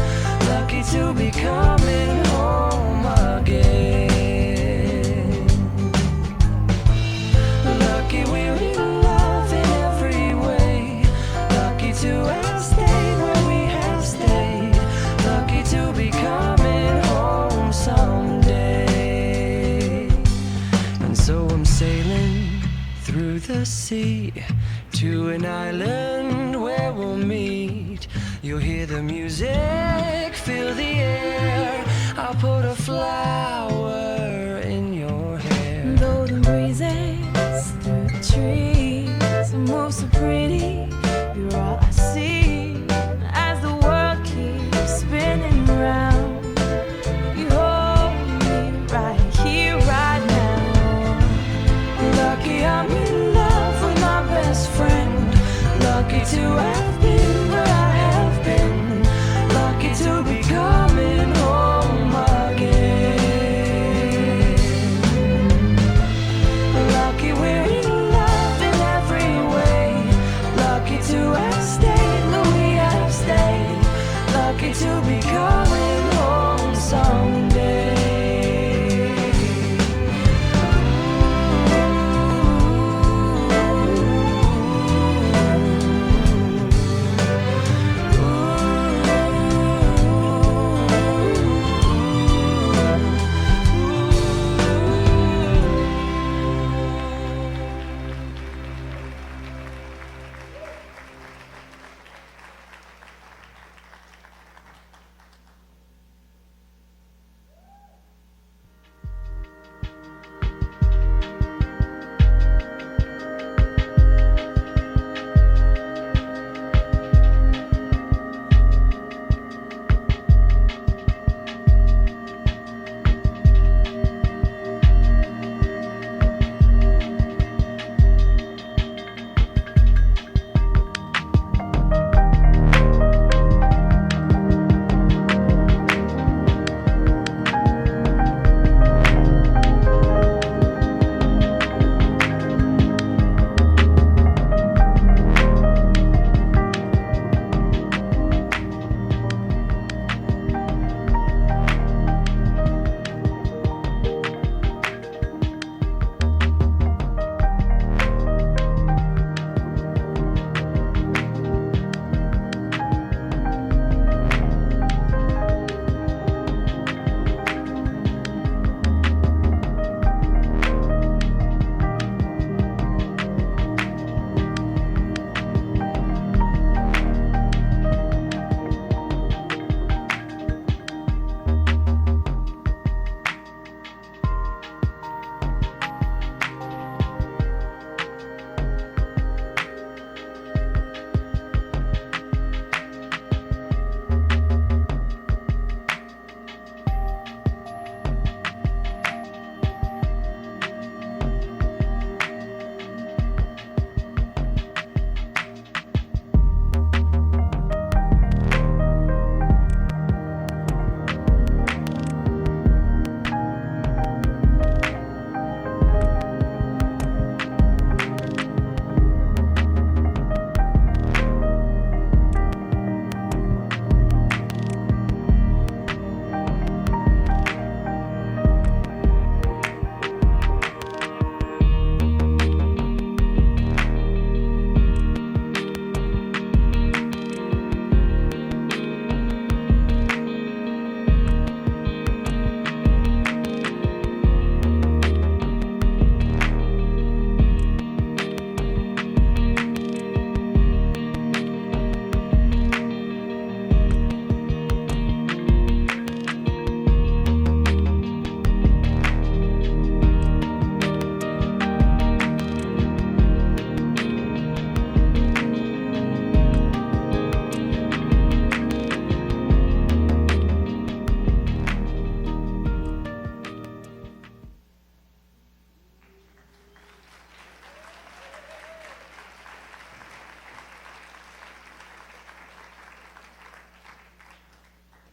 lucky to be coming home again. Lucky we're in love in every way, lucky to have stayed where we have stayed, lucky to be coming home someday. And so I'm sailing through the sea to an island where we'll meet. You'll hear the music, feel the air. I'll put a flower in your hair. Golden breezes through the trees, move so pretty. You're all I see as the world keeps spinning round. You hold me right here, right now. Lucky I'm in love with my best friend. Lucky to have been where I have been. Lucky to be coming home again. Lucky we're in love in every way. Lucky to have stayed where we have stayed. Lucky to be coming home someday.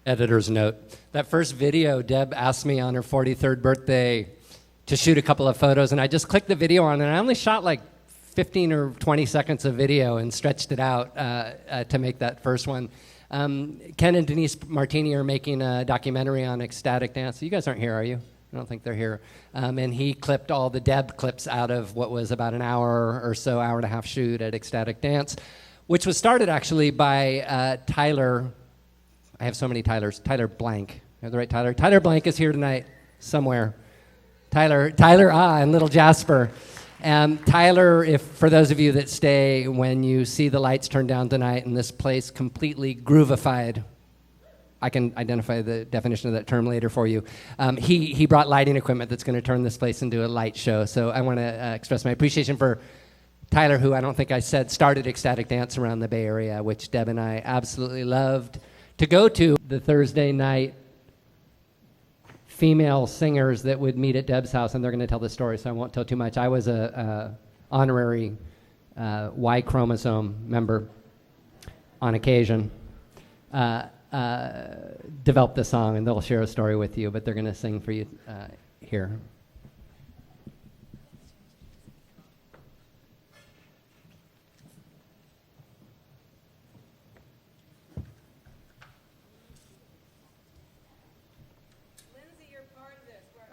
Editor's note. That first video, Deb asked me on her 43rd birthday to shoot a couple of photos, and I just clicked the video on, and I only shot like 15 or 20 seconds of video and stretched it out to make that first one. Ken and Denise Martini are making a documentary on ecstatic dance. You guys aren't here, are you? I don't think they're here. And he clipped all the Deb clips out of what was about an hour or so, hour and a half shoot at Ecstatic Dance, which was started actually by Tyler. I have so many Tylers. Tyler Blank. I have the right Tyler. Tyler Blank is here tonight somewhere. Tyler and little Jasper. Tyler, if for those of you that stay, when you see the lights turn down tonight and this place completely groovified, I can identify the definition of that term later for you. He brought lighting equipment that's going to turn this place into a light show. So I want to express my appreciation for Tyler, who I don't think I said started Ecstatic Dance around the Bay Area, which Deb and I absolutely loved to go to. The Thursday night female singers that would meet at Deb's house, and they're going to tell the story, so I won't tell too much. I was a honorary Y chromosome member on occasion. Developed the song, and they'll share a story with you, but they're going to sing for you here.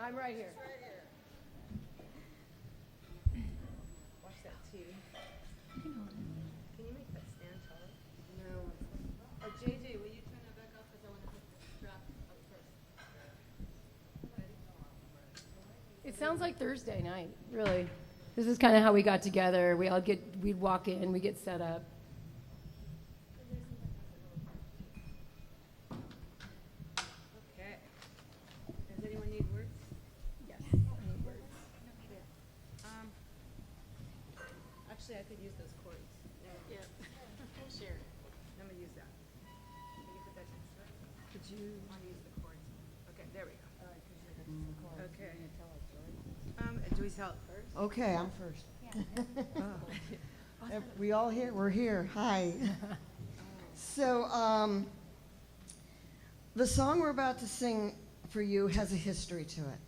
I'm right here. Watch that too. Can you make that stand taller? No. Oh, JJ, will you turn that back off because I want to put the strap up first. It sounds like Thursday night, really. This is kind of how we got together. We'd walk in, we get set up. Okay. Does anyone need words? Yes, I need words. Actually, I could use those cords. Yeah. Sure. I'm gonna use that. Can you put that to the side? Could you want to use the cords? Okay, there we go. All right, okay. Do we tell it first? Okay, I'm first. We all here? We're here. Hi. So, the song we're about to sing for you has a history to it.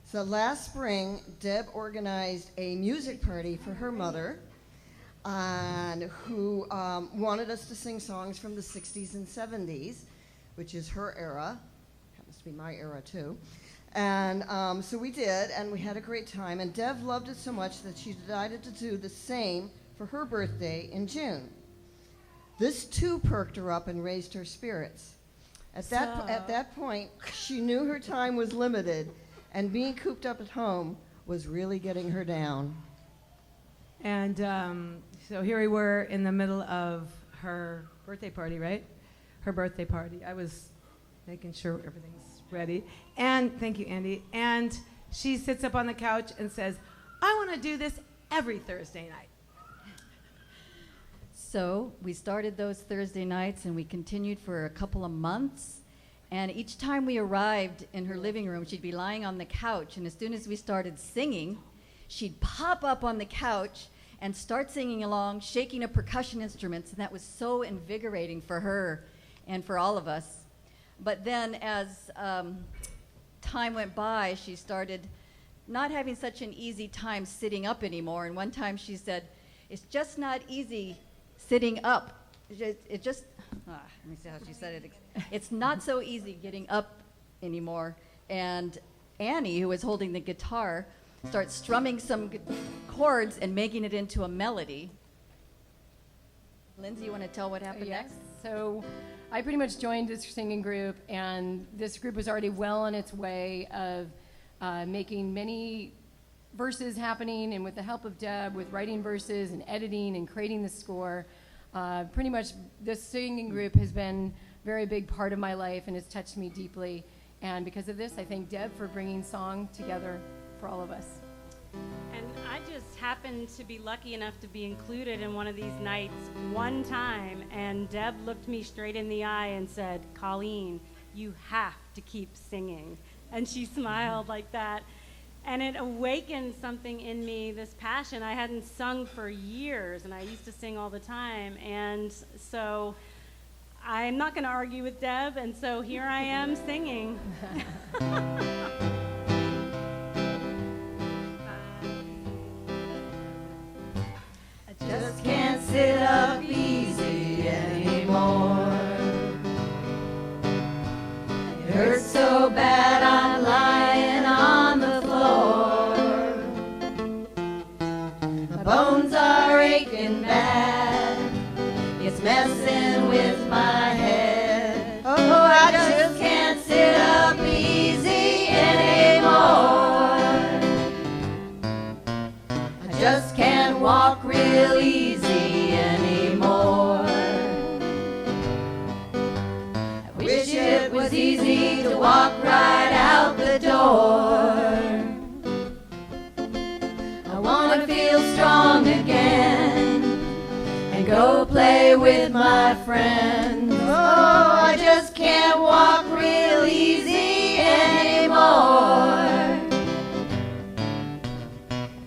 So last spring, Deb organized a music party for her mother, and who wanted us to sing songs from the 60s and 70s, which is her era. Happens to be my era, too. And so we did, and we had a great time. And Deb loved it so much that she decided to do the same for her birthday in June. This, too, perked her up and raised her spirits. At that point, she knew her time was limited, and being cooped up at home was really getting her down. And so here we were in the middle of her birthday party, right? Her birthday party. I was making sure everything's ready. And thank you, Andy. And she sits up on the couch and says, I want to do this every Thursday night. So we started those Thursday nights, and we continued for a couple of months. And each time we arrived in her living room, she'd be lying on the couch. And as soon as we started singing, she'd pop up on the couch and start singing along, shaking her percussion instruments. And that was so invigorating for her and for all of us. But then as time went by, she started not having such an easy time sitting up anymore. And one time she said, it's just not easy sitting up. Let me see how she said it. It's not so easy getting up anymore. And Annie, who was holding the guitar, starts strumming some chords and making it into a melody. Lindsay, you want to tell what happened next? So I pretty much joined this singing group, and this group was already well on its way of making many verses happening, and with the help of Deb, with writing verses and editing and creating the score, pretty much this singing group has been a very big part of my life and has touched me deeply. And because of this, I thank Deb for bringing song together for all of us. And I just happened to be lucky enough to be included in one of these nights one time, and Deb looked me straight in the eye and said, Colleen, you have to keep singing. And she smiled like that. And it awakened something in me, this passion. I hadn't sung for years, and I used to sing all the time. And so I'm not going to argue with Deb, and so here I am singing. I just can't sit up easy anymore. It hurts so bad I'm lying on the floor. My bones are aching bad. It's messing with my head. Oh, I just can't sit up easy anymore. I just can't walk real easy anymore. I wish it was easy to walk right out the door. I want to feel strong again and go play with my friends. Oh, I just can't walk real easy anymore.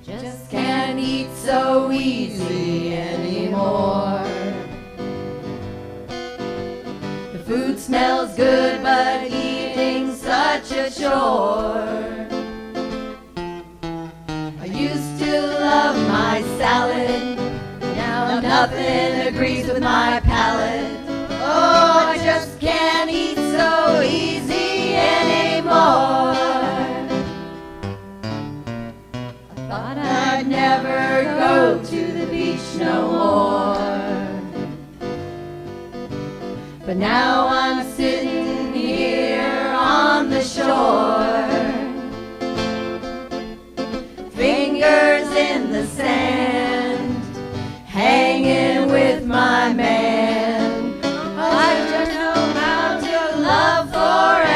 Just can't eat so easy anymore. The food smells good, but eating's such a chore. I used to love my salad. Now nothing agrees with my palate. Oh, I just can't eat so easy anymore. I thought I'd never go to the beach no more. But now I'm sitting here on the shore. Fingers in the sand, hanging with my man. I just know how to love forevermore.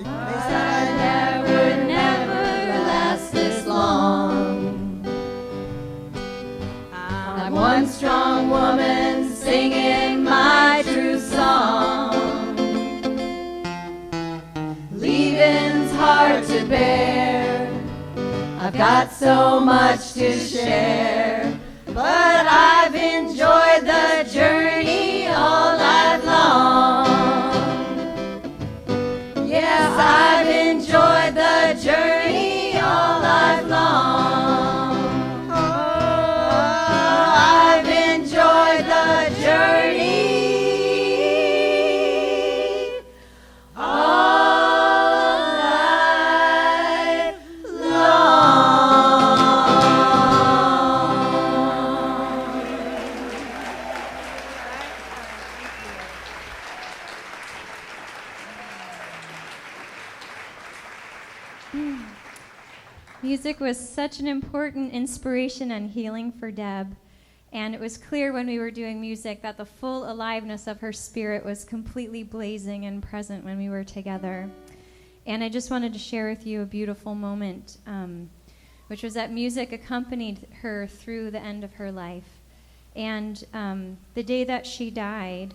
I never last this long. I'm one strong woman singing my true song. Leaving's hard to bear. I've got so much to share, but I've enjoyed the journey all night long. Yes, I've enjoyed the journey all night long. Oh, I've enjoyed the journey all night long. Music was such an important inspiration and healing for Deb, and it was clear when we were doing music that the full aliveness of her spirit was completely blazing and present when we were together. And I just wanted to share with you a beautiful moment, which was that music accompanied her through the end of her life. And the day that she died,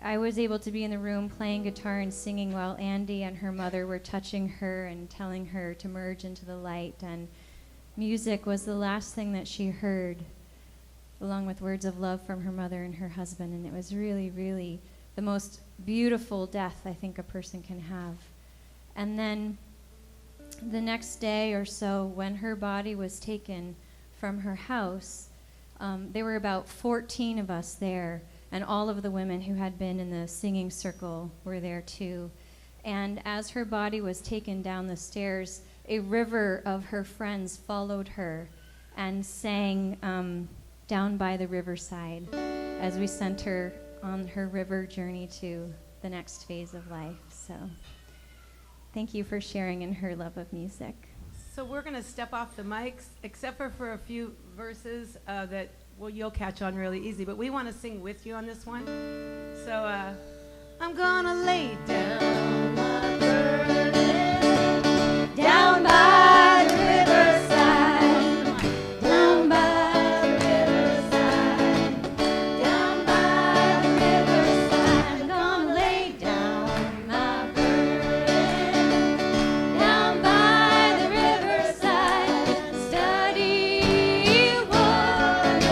I was able to be in the room playing guitar and singing while Andy and her mother were touching her and telling her to merge into the light. And music was the last thing that she heard, along with words of love from her mother and her husband. And it was really, really the most beautiful death I think a person can have. And then the next day or so, when her body was taken from her house, there were about 14 of us there. And all of the women who had been in the singing circle were there too. And as her body was taken down the stairs, a river of her friends followed her and sang down by the riverside as we sent her on her river journey to the next phase of life. So thank you for sharing in her love of music. So we're going to step off the mics, except for a few verses that you'll catch on really easy, but we want to sing with you on this one. So I'm gonna lay down my burden down by the riverside, down by the riverside, down by the riverside. I'm gonna lay down my burden down by the riverside, study what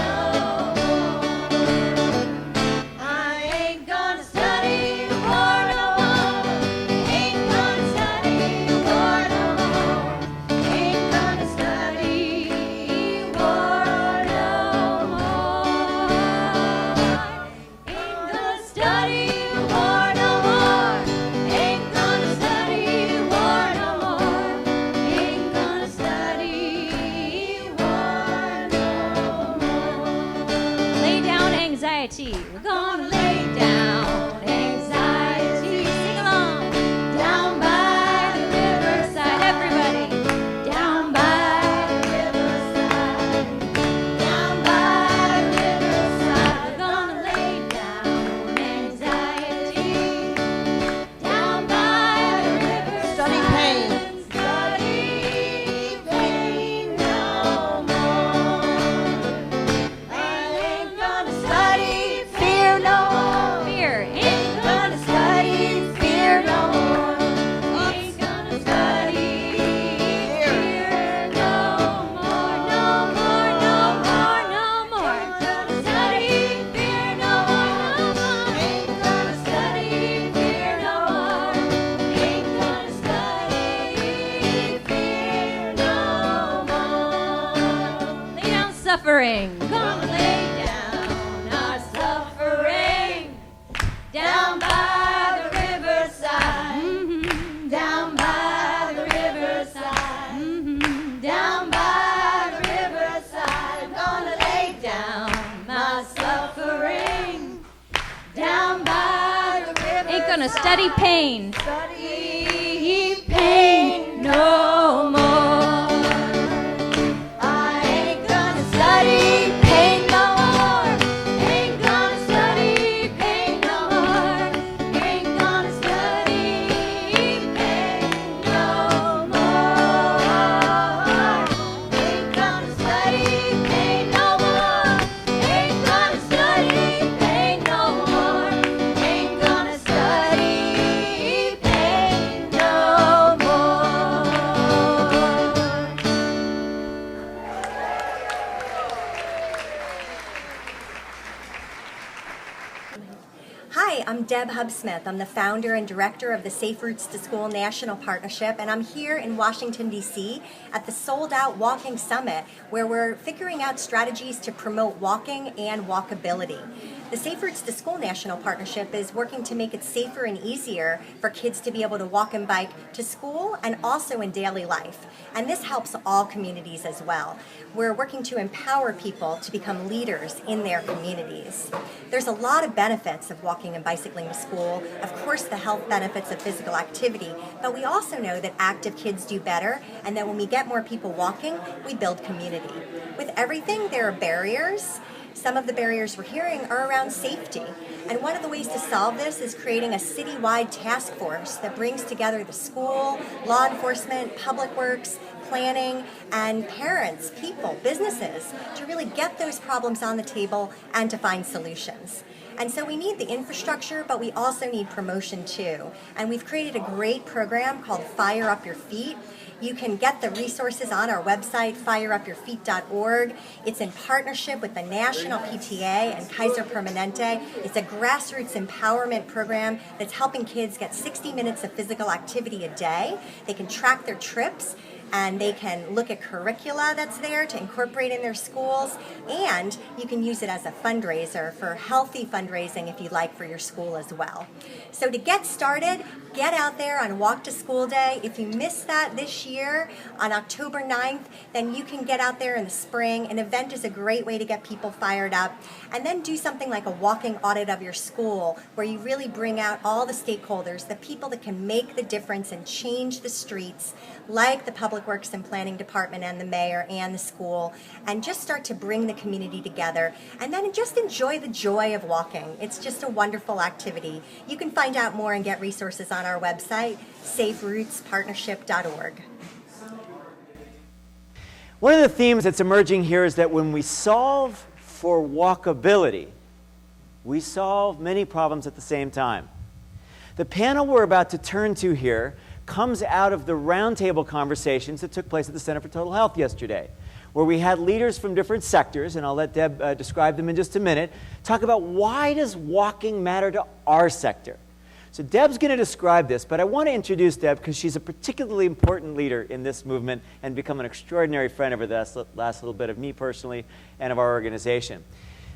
anxiety. We're gonna lay down anxiety. Sing along. Down by the riverside, everybody. Down by the riverside. Down by the riverside. We're gonna lay down anxiety. Down by the riverside. Study pain. Study pain no more. I ain't gonna study fear no more. Fear ain't gonna study fear no more. Ain't gonna study fear no more. No more, no more, no more. Ain't gonna study fear no more. Ain't gonna study fear no more. Ain't gonna study fear no more. Lay down suffering. Gonna lay down our suffering. Down by the riverside. Down by the riverside. Down by the riverside. Gonna lay down my suffering. Down by the riverside. Ain't gonna study pain. Study pain no more. I ain't gonna study pain no more. Ain't gonna study pain no more. Ain't gonna study pain no more. Ain't gonna study pain no more. Ain't gonna study pain no more. Ain't gonna study pain no more. Hi, I'm Deb Hubsmith. I'm the founder and director of the Safe Routes to School National Partnership, and I'm here in Washington, D.C. at the Sold Out Walking Summit, where we're figuring out strategies to promote walking and walkability. The Safe Routes to School National Partnership is working to make it safer and easier for kids to be able to walk and bike to school and also in daily life. And this helps all communities as well. We're working to empower people to become leaders in their communities. There's a lot of benefits of walking and bicycling to school. Of course, the health benefits of physical activity, but we also know that active kids do better, and that when we get more people walking, we build community. With everything, there are barriers. Some of the barriers we're hearing are around safety. And one of the ways to solve this is creating a citywide task force that brings together the school, law enforcement, public works, planning, and parents, people, businesses, to really get those problems on the table and to find solutions. And so we need the infrastructure, but we also need promotion too. And we've created a great program called Fire Up Your Feet. You can get the resources on our website, fireupyourfeet.org. It's in partnership with the National PTA and Kaiser Permanente. It's a grassroots empowerment program that's helping kids get 60 minutes of physical activity a day. They can track their trips, and they can look at curricula that's there to incorporate in their schools, and you can use it as a fundraiser for healthy fundraising if you like for your school as well. So to get started, get out there on Walk to School Day. If you missed that this year on October 9th, then you can get out there in the spring. An event is a great way to get people fired up. And then do something like a walking audit of your school, where you really bring out all the stakeholders, the people that can make the difference and change the streets, like the Public Works and Planning Department and the mayor and the school, and just start to bring the community together. And then just enjoy the joy of walking. It's just a wonderful activity. You can find out more and get resources on our website, saferoutespartnership.org. One of the themes that's emerging here is that when we solve for walkability, we solve many problems at the same time. The panel we're about to turn to here comes out of the roundtable conversations that took place at the Center for Total Health yesterday, where we had leaders from different sectors, and I'll let Deb describe them in just a minute, talk about why does walking matter to our sector. So Deb's going to describe this, but I want to introduce Deb because she's a particularly important leader in this movement and become an extraordinary friend over the last little bit of me personally and of our organization.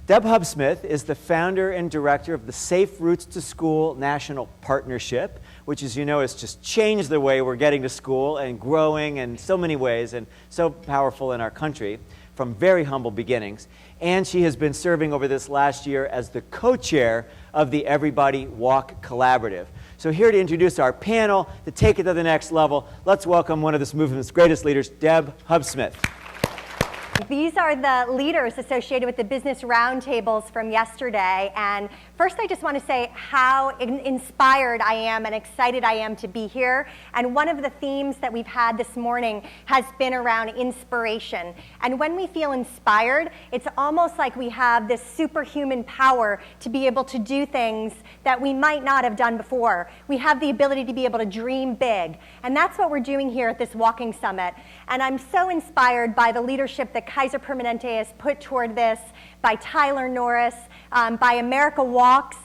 Deb Hubsmith is the founder and director of the Safe Routes to School National Partnership, which, as you know, has just changed the way we're getting to school and growing in so many ways and so powerful in our country. from very humble beginnings, and she has been serving over this last year as the co-chair of the Everybody Walk Collaborative. So here to introduce our panel, to take it to the next level, let's welcome one of this movement's greatest leaders, Deb Hubsmith. These are the leaders associated with the business roundtables from yesterday. And first, I just want to say how inspired I am and excited I am to be here. And one of the themes that we've had this morning has been around inspiration. And when we feel inspired, it's almost like we have this superhuman power to be able to do things that we might not have done before. We have the ability to be able to dream big. And that's what we're doing here at this walking summit. And I'm so inspired by the leadership that Kaiser Permanente has put toward this, by Tyler Norris, by America Walks,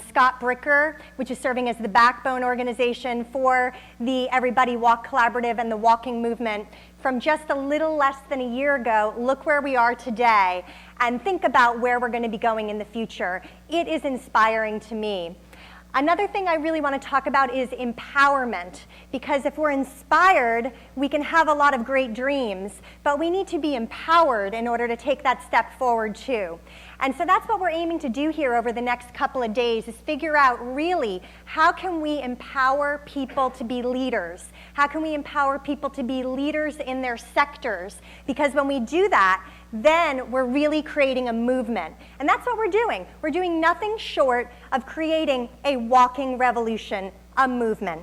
Scott Bricker, which is serving as the backbone organization for the Everybody Walk Collaborative and the walking movement. From just a little less than a year ago, look where we are today, and think about where we're going to be going in the future. It is inspiring to me. Another thing I really want to talk about is empowerment, because if we're inspired, we can have a lot of great dreams, but we need to be empowered in order to take that step forward too. And so that's what we're aiming to do here over the next couple of days, is figure out really how can we empower people to be leaders? How can we empower people to be leaders in their sectors? Because when we do that, then we're really creating a movement. And that's what we're doing. We're doing nothing short of creating a walking revolution, a movement.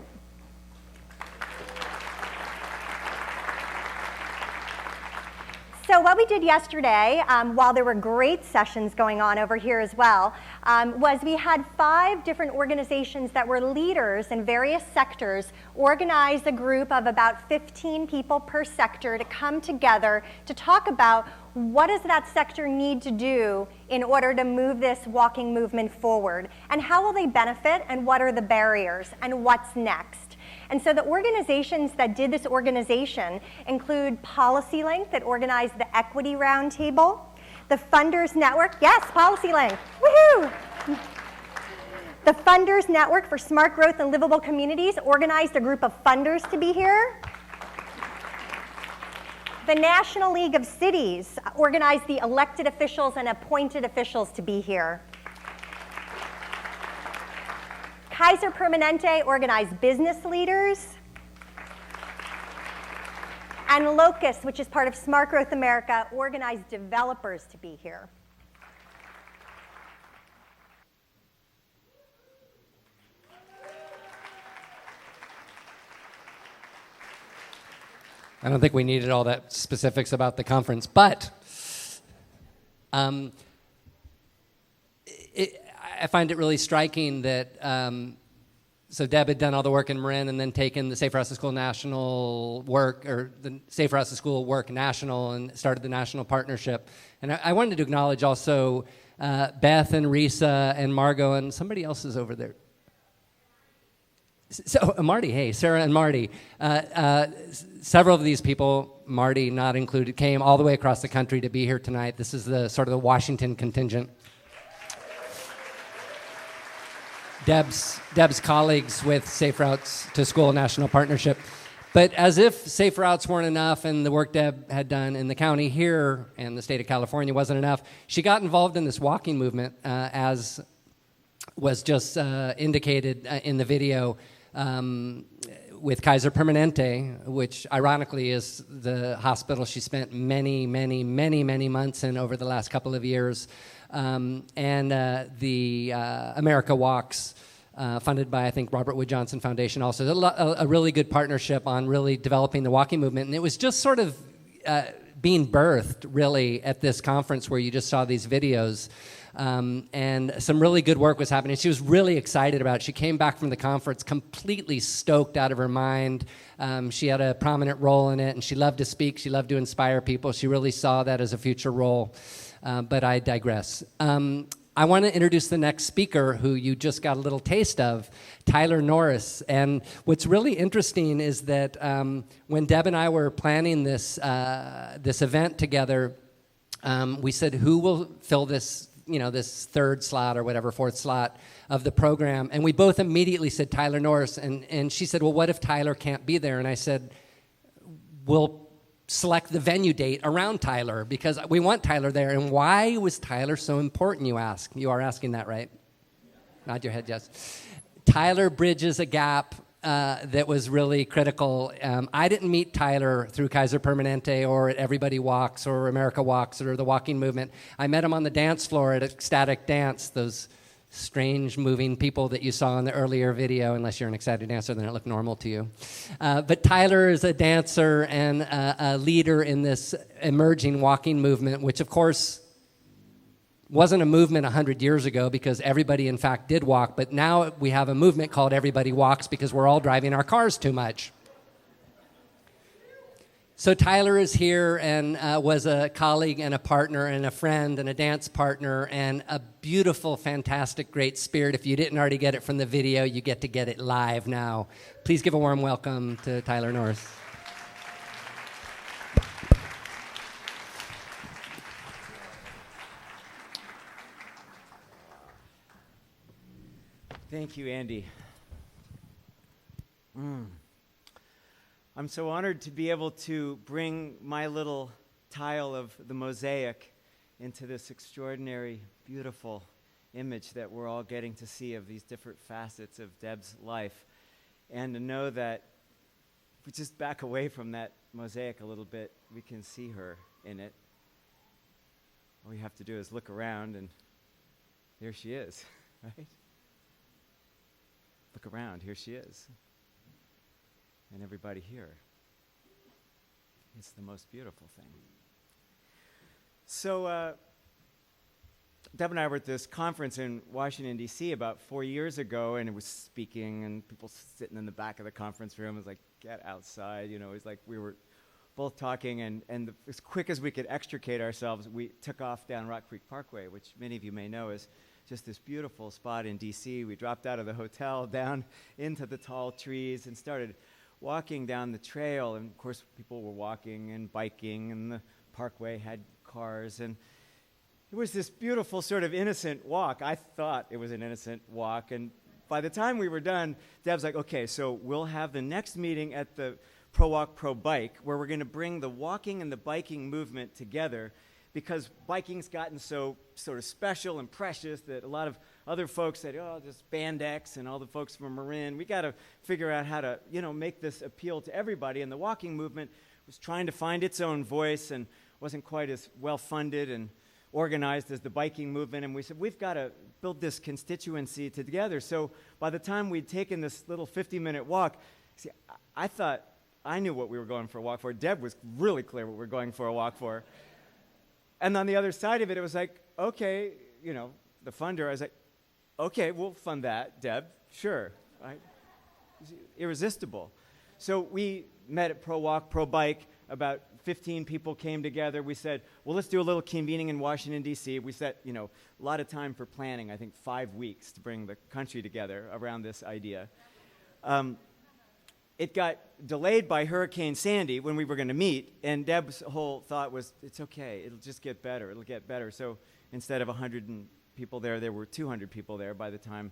So what we did yesterday, while there were great sessions going on over here as well, was we had 5 different organizations that were leaders in various sectors organize a group of about 15 people per sector to come together to talk about what does that sector need to do in order to move this walking movement forward, and how will they benefit, and what are the barriers, and what's next. And so the organizations that did this organization include Policy Link, that organized the Equity Roundtable, the Funders Network, yes, Policy Link, woohoo! The Funders Network for Smart Growth and Livable Communities organized a group of funders to be here. The National League of Cities organized the elected officials and appointed officials to be here. Kaiser Permanente organized business leaders. And Locust, which is part of Smart Growth America, organized developers to be here. I don't think we needed all that specifics about the conference, but I find it really striking that so Deb had done all the work in Marin and then taken the Safer House to School national work, or the Safer House to School work national, and started the national partnership. And I wanted to acknowledge also Beth and Risa and Margot, and somebody else is over there. So Marty, hey, Sarah and Marty. Several of these people, Marty not included, came all the way across the country to be here tonight. This is the sort of the Washington contingent. Deb's colleagues with Safe Routes to School National Partnership. But as if Safe Routes weren't enough and the work Deb had done in the county here and the state of California wasn't enough, she got involved in this walking movement, as was just indicated in the video, with Kaiser Permanente, which ironically is the hospital she spent many months in over the last couple of years, and the America Walks, funded by, I think, Robert Wood Johnson Foundation also. A really good partnership on really developing the walking movement. And it was just sort of being birthed, really, at this conference where you just saw these videos. And some really good work was happening. She was really excited about it. She came back from the conference completely stoked out of her mind. She had a prominent role in it, and she loved to speak. She loved to inspire people. She really saw that as a future role. But I digress. I want to introduce the next speaker, who you just got a little taste of, Tyler Norris. And what's really interesting is that when Deb and I were planning this this event together, we said, who will fill this, this third slot or whatever, fourth slot of the program? And we both immediately said Tyler Norris. And she said, well, what if Tyler can't be there? And I said, we'll select the venue date around Tyler because we want Tyler there. And why was Tyler so important, you ask? You are asking that, right? Nod your head, yes. Tyler bridges a gap that was really critical. I didn't meet Tyler through Kaiser Permanente or at Everybody Walks or America Walks or the walking movement. I met him on the dance floor at Ecstatic Dance, those strange moving people that you saw in the earlier video. Unless you're an ecstatic dancer, then it looked normal to you. But Tyler is a dancer and a leader in this emerging walking movement, which of course wasn't a movement 100 years ago because everybody in fact did walk, but now we have a movement called Everybody Walks because we're all driving our cars too much. So Tyler is here and was a colleague and a partner and a friend and a dance partner and a beautiful, fantastic, great spirit. If you didn't already get it from the video, you get to get it live now. Please give a warm welcome to Tyler Norris. Thank you, Andy. I'm so honored to be able to bring my little tile of the mosaic into this extraordinary, beautiful image that we're all getting to see of these different facets of Deb's life. And to know that if we just back away from that mosaic a little bit, we can see her in it. All we have to do is look around and there she is, right? Look around, here she is. And everybody here. It's the most beautiful thing. So, Deb and I were at this conference in Washington, D.C. about 4 years ago, and it was speaking, and people sitting in the back of the conference room. It was like, get outside, you know. It was like we were both talking, and as quick as we could extricate ourselves, we took off down Rock Creek Parkway, which many of you may know is just this beautiful spot in D.C. We dropped out of the hotel down into the tall trees and started walking down the trail. And, of course, people were walking and biking, and the parkway had cars. And it was this beautiful sort of innocent walk. I thought it was an innocent walk. And by the time we were done, Deb's like, okay, so we'll have the next meeting at the Pro Walk, Pro Bike, where we're going to bring the walking and the biking movement together, because biking's gotten so sort of special and precious that a lot of other folks said, oh, this Spandex and all the folks from Marin, we got to figure out how to, you know, make this appeal to everybody. And the walking movement was trying to find its own voice and wasn't quite as well-funded and organized as the biking movement. And we said, we've got to build this constituency together. So by the time we'd taken this little 50-minute walk, see, I thought I knew what we were going for a walk for. Deb was really clear what we were going for a walk for. And on the other side of it, it was like, okay, you know, the funder, I was like, okay, we'll fund that, Deb, sure. Right? Irresistible. So we met at Pro Walk, Pro Bike. About 15 people came together. We said, well, let's do a little convening in Washington, D.C. We set, you know, a lot of time for planning, I think 5 weeks to bring the country together around this idea. It got delayed by Hurricane Sandy when we were going to meet, and Deb's whole thought was, it's okay, it'll just get better, it'll get better. So instead of 100 people there were 200 people there by the time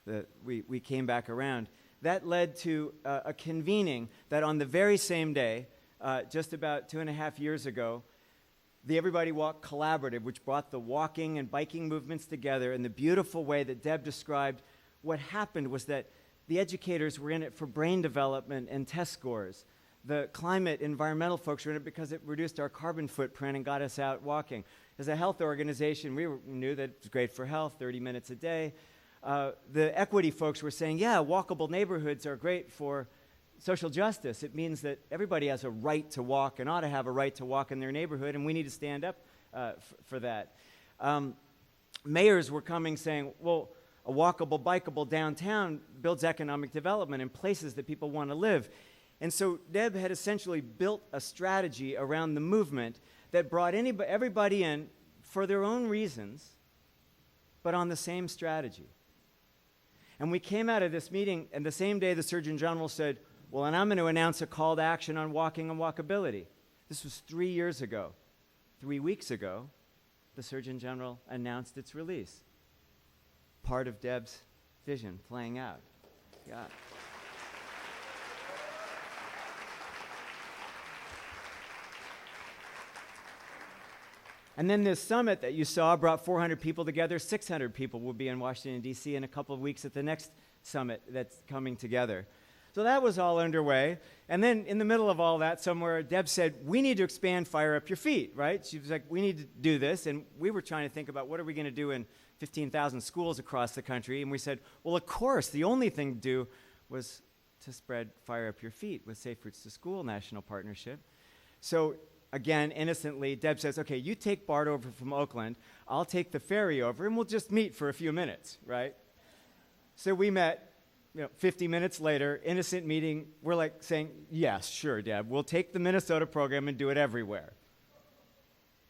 that we came back around. That led to a convening that on the very same day, just about 2.5 years ago, the Everybody Walk Collaborative, which brought the walking and biking movements together in the beautiful way that Deb described. What happened was that the educators were in it for brain development and test scores. The climate, environmental folks were in it because it reduced our carbon footprint and got us out walking. As a health organization, we knew that it was great for health, 30 minutes a day. The equity folks were saying, yeah, walkable neighborhoods are great for social justice. It means that everybody has a right to walk and ought to have a right to walk in their neighborhood, and we need to stand up for that. Mayors were coming saying, well, a walkable, bikeable downtown builds economic development in places that people want to live. And so Deb had essentially built a strategy around the movement that brought everybody in for their own reasons, but on the same strategy. And we came out of this meeting, and the same day the Surgeon General said, well, and I'm going to announce a call to action on walking and walkability. This was 3 years ago. 3 weeks ago, the Surgeon General announced its release. Part of Deb's vision playing out. Yeah. And then this summit that you saw brought 400 people together. 600 people will be in Washington, D.C. in a couple of weeks at the next summit that's coming together. So that was all underway. And then in the middle of all that, somewhere, Deb said, we need to expand Fire Up Your Feet, right? She was like, we need to do this. And we were trying to think about what are we going to do in 15,000 schools across the country. And we said, well, of course, the only thing to do was to spread Fire Up Your Feet with Safe Routes to School National Partnership. So again, innocently, Deb says, okay, you take Bart over from Oakland, I'll take the ferry over, and we'll just meet for a few minutes, right? So we met, 50 minutes later, innocent meeting. We're like saying, yes, sure, Deb, we'll take the Minnesota program and do it everywhere.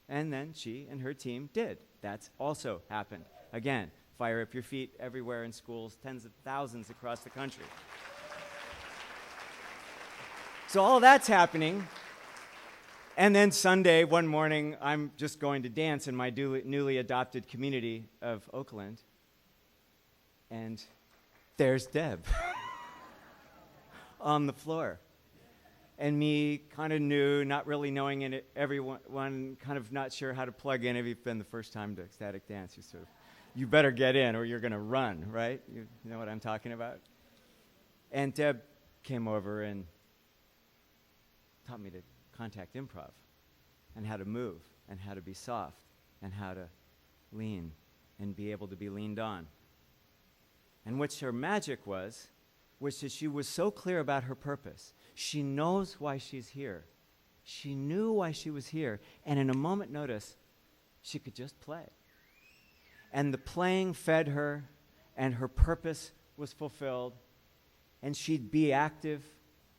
And then she and her team did. That's also happened. Again, Fire Up Your Feet everywhere in schools, tens of thousands across the country. So all that's happening. And then Sunday, one morning, I'm just going to dance in my newly adopted community of Oakland. And there's Deb on the floor. And me, kind of new, not really knowing it, everyone kind of not sure how to plug in. If you've been the first time to ecstatic dance, you sort of, you better get in or you're going to run, right? You know what I'm talking about? And Deb came over and taught me to contact improv and how to move and how to be soft and how to lean and be able to be leaned on. And what her magic was that she was so clear about her purpose. She knows why she's here. She knew why she was here. And in a moment notice, she could just play. And the playing fed her, and her purpose was fulfilled. And she'd be active,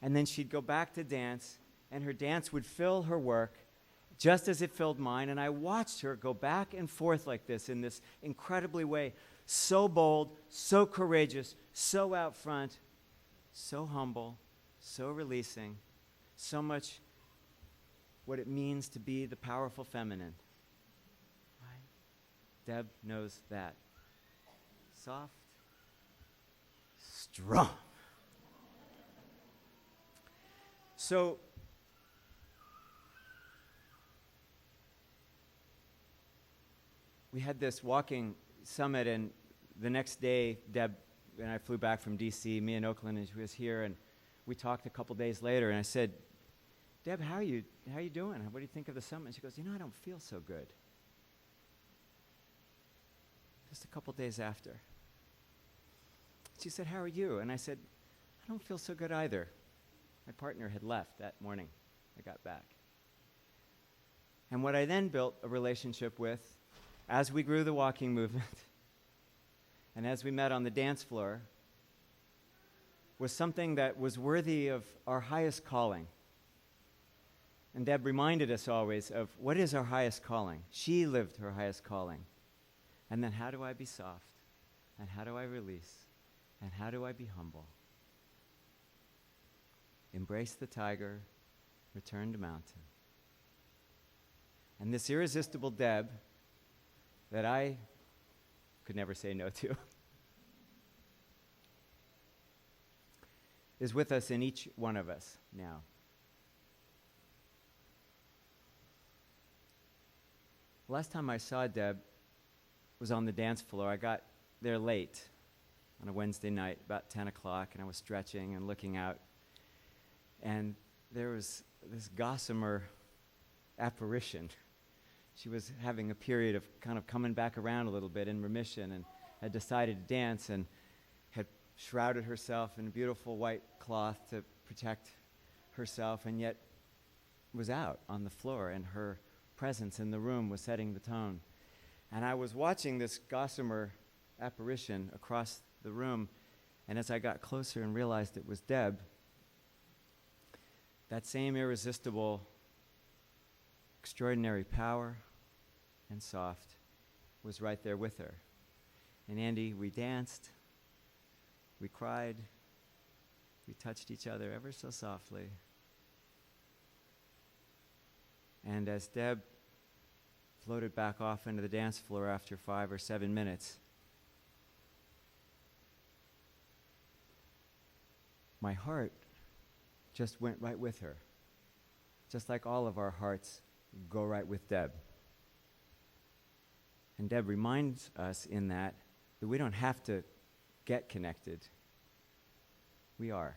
and then she'd go back to dance, and her dance would fill her work just as it filled mine. And I watched her go back and forth like this in this incredibly way. So bold, so courageous, so out front, so humble, so releasing, so much what it means to be the powerful feminine. Right? Deb knows that. Soft, strong. So, we had this walking summit, and the next day, Deb and I flew back from D.C., me in Oakland, and she was here, and we talked a couple days later, and I said, Deb, how are you doing? What do you think of the summit? And she goes, I don't feel so good. Just a couple days after. She said, how are you? And I said, I don't feel so good either. My partner had left that morning. I got back. And what I then built a relationship with, as we grew the walking movement, and as we met on the dance floor, was something that was worthy of our highest calling. And Deb reminded us always of what is our highest calling. She lived her highest calling. And then how do I be soft? And how do I release? And how do I be humble? Embrace the tiger, return to mountain. And this irresistible Deb that I could never say no to is with us in each one of us now. Last time I saw Deb was on the dance floor. I got there late on a Wednesday night, about 10 o'clock, and I was stretching and looking out. And there was this gossamer apparition. She was having a period of kind of coming back around a little bit in remission, and had decided to dance and had shrouded herself in a beautiful white cloth to protect herself, and yet was out on the floor, and her presence in the room was setting the tone. And I was watching this gossamer apparition across the room, and as I got closer and realized it was Deb, that same irresistible, extraordinary power and soft was right there with her. And Andy, we danced, we cried, we touched each other ever so softly. And as Deb floated back off into the dance floor after 5 or 7 minutes, my heart just went right with her, just like all of our hearts go right with Deb. And Deb reminds us in that we don't have to get connected. We are.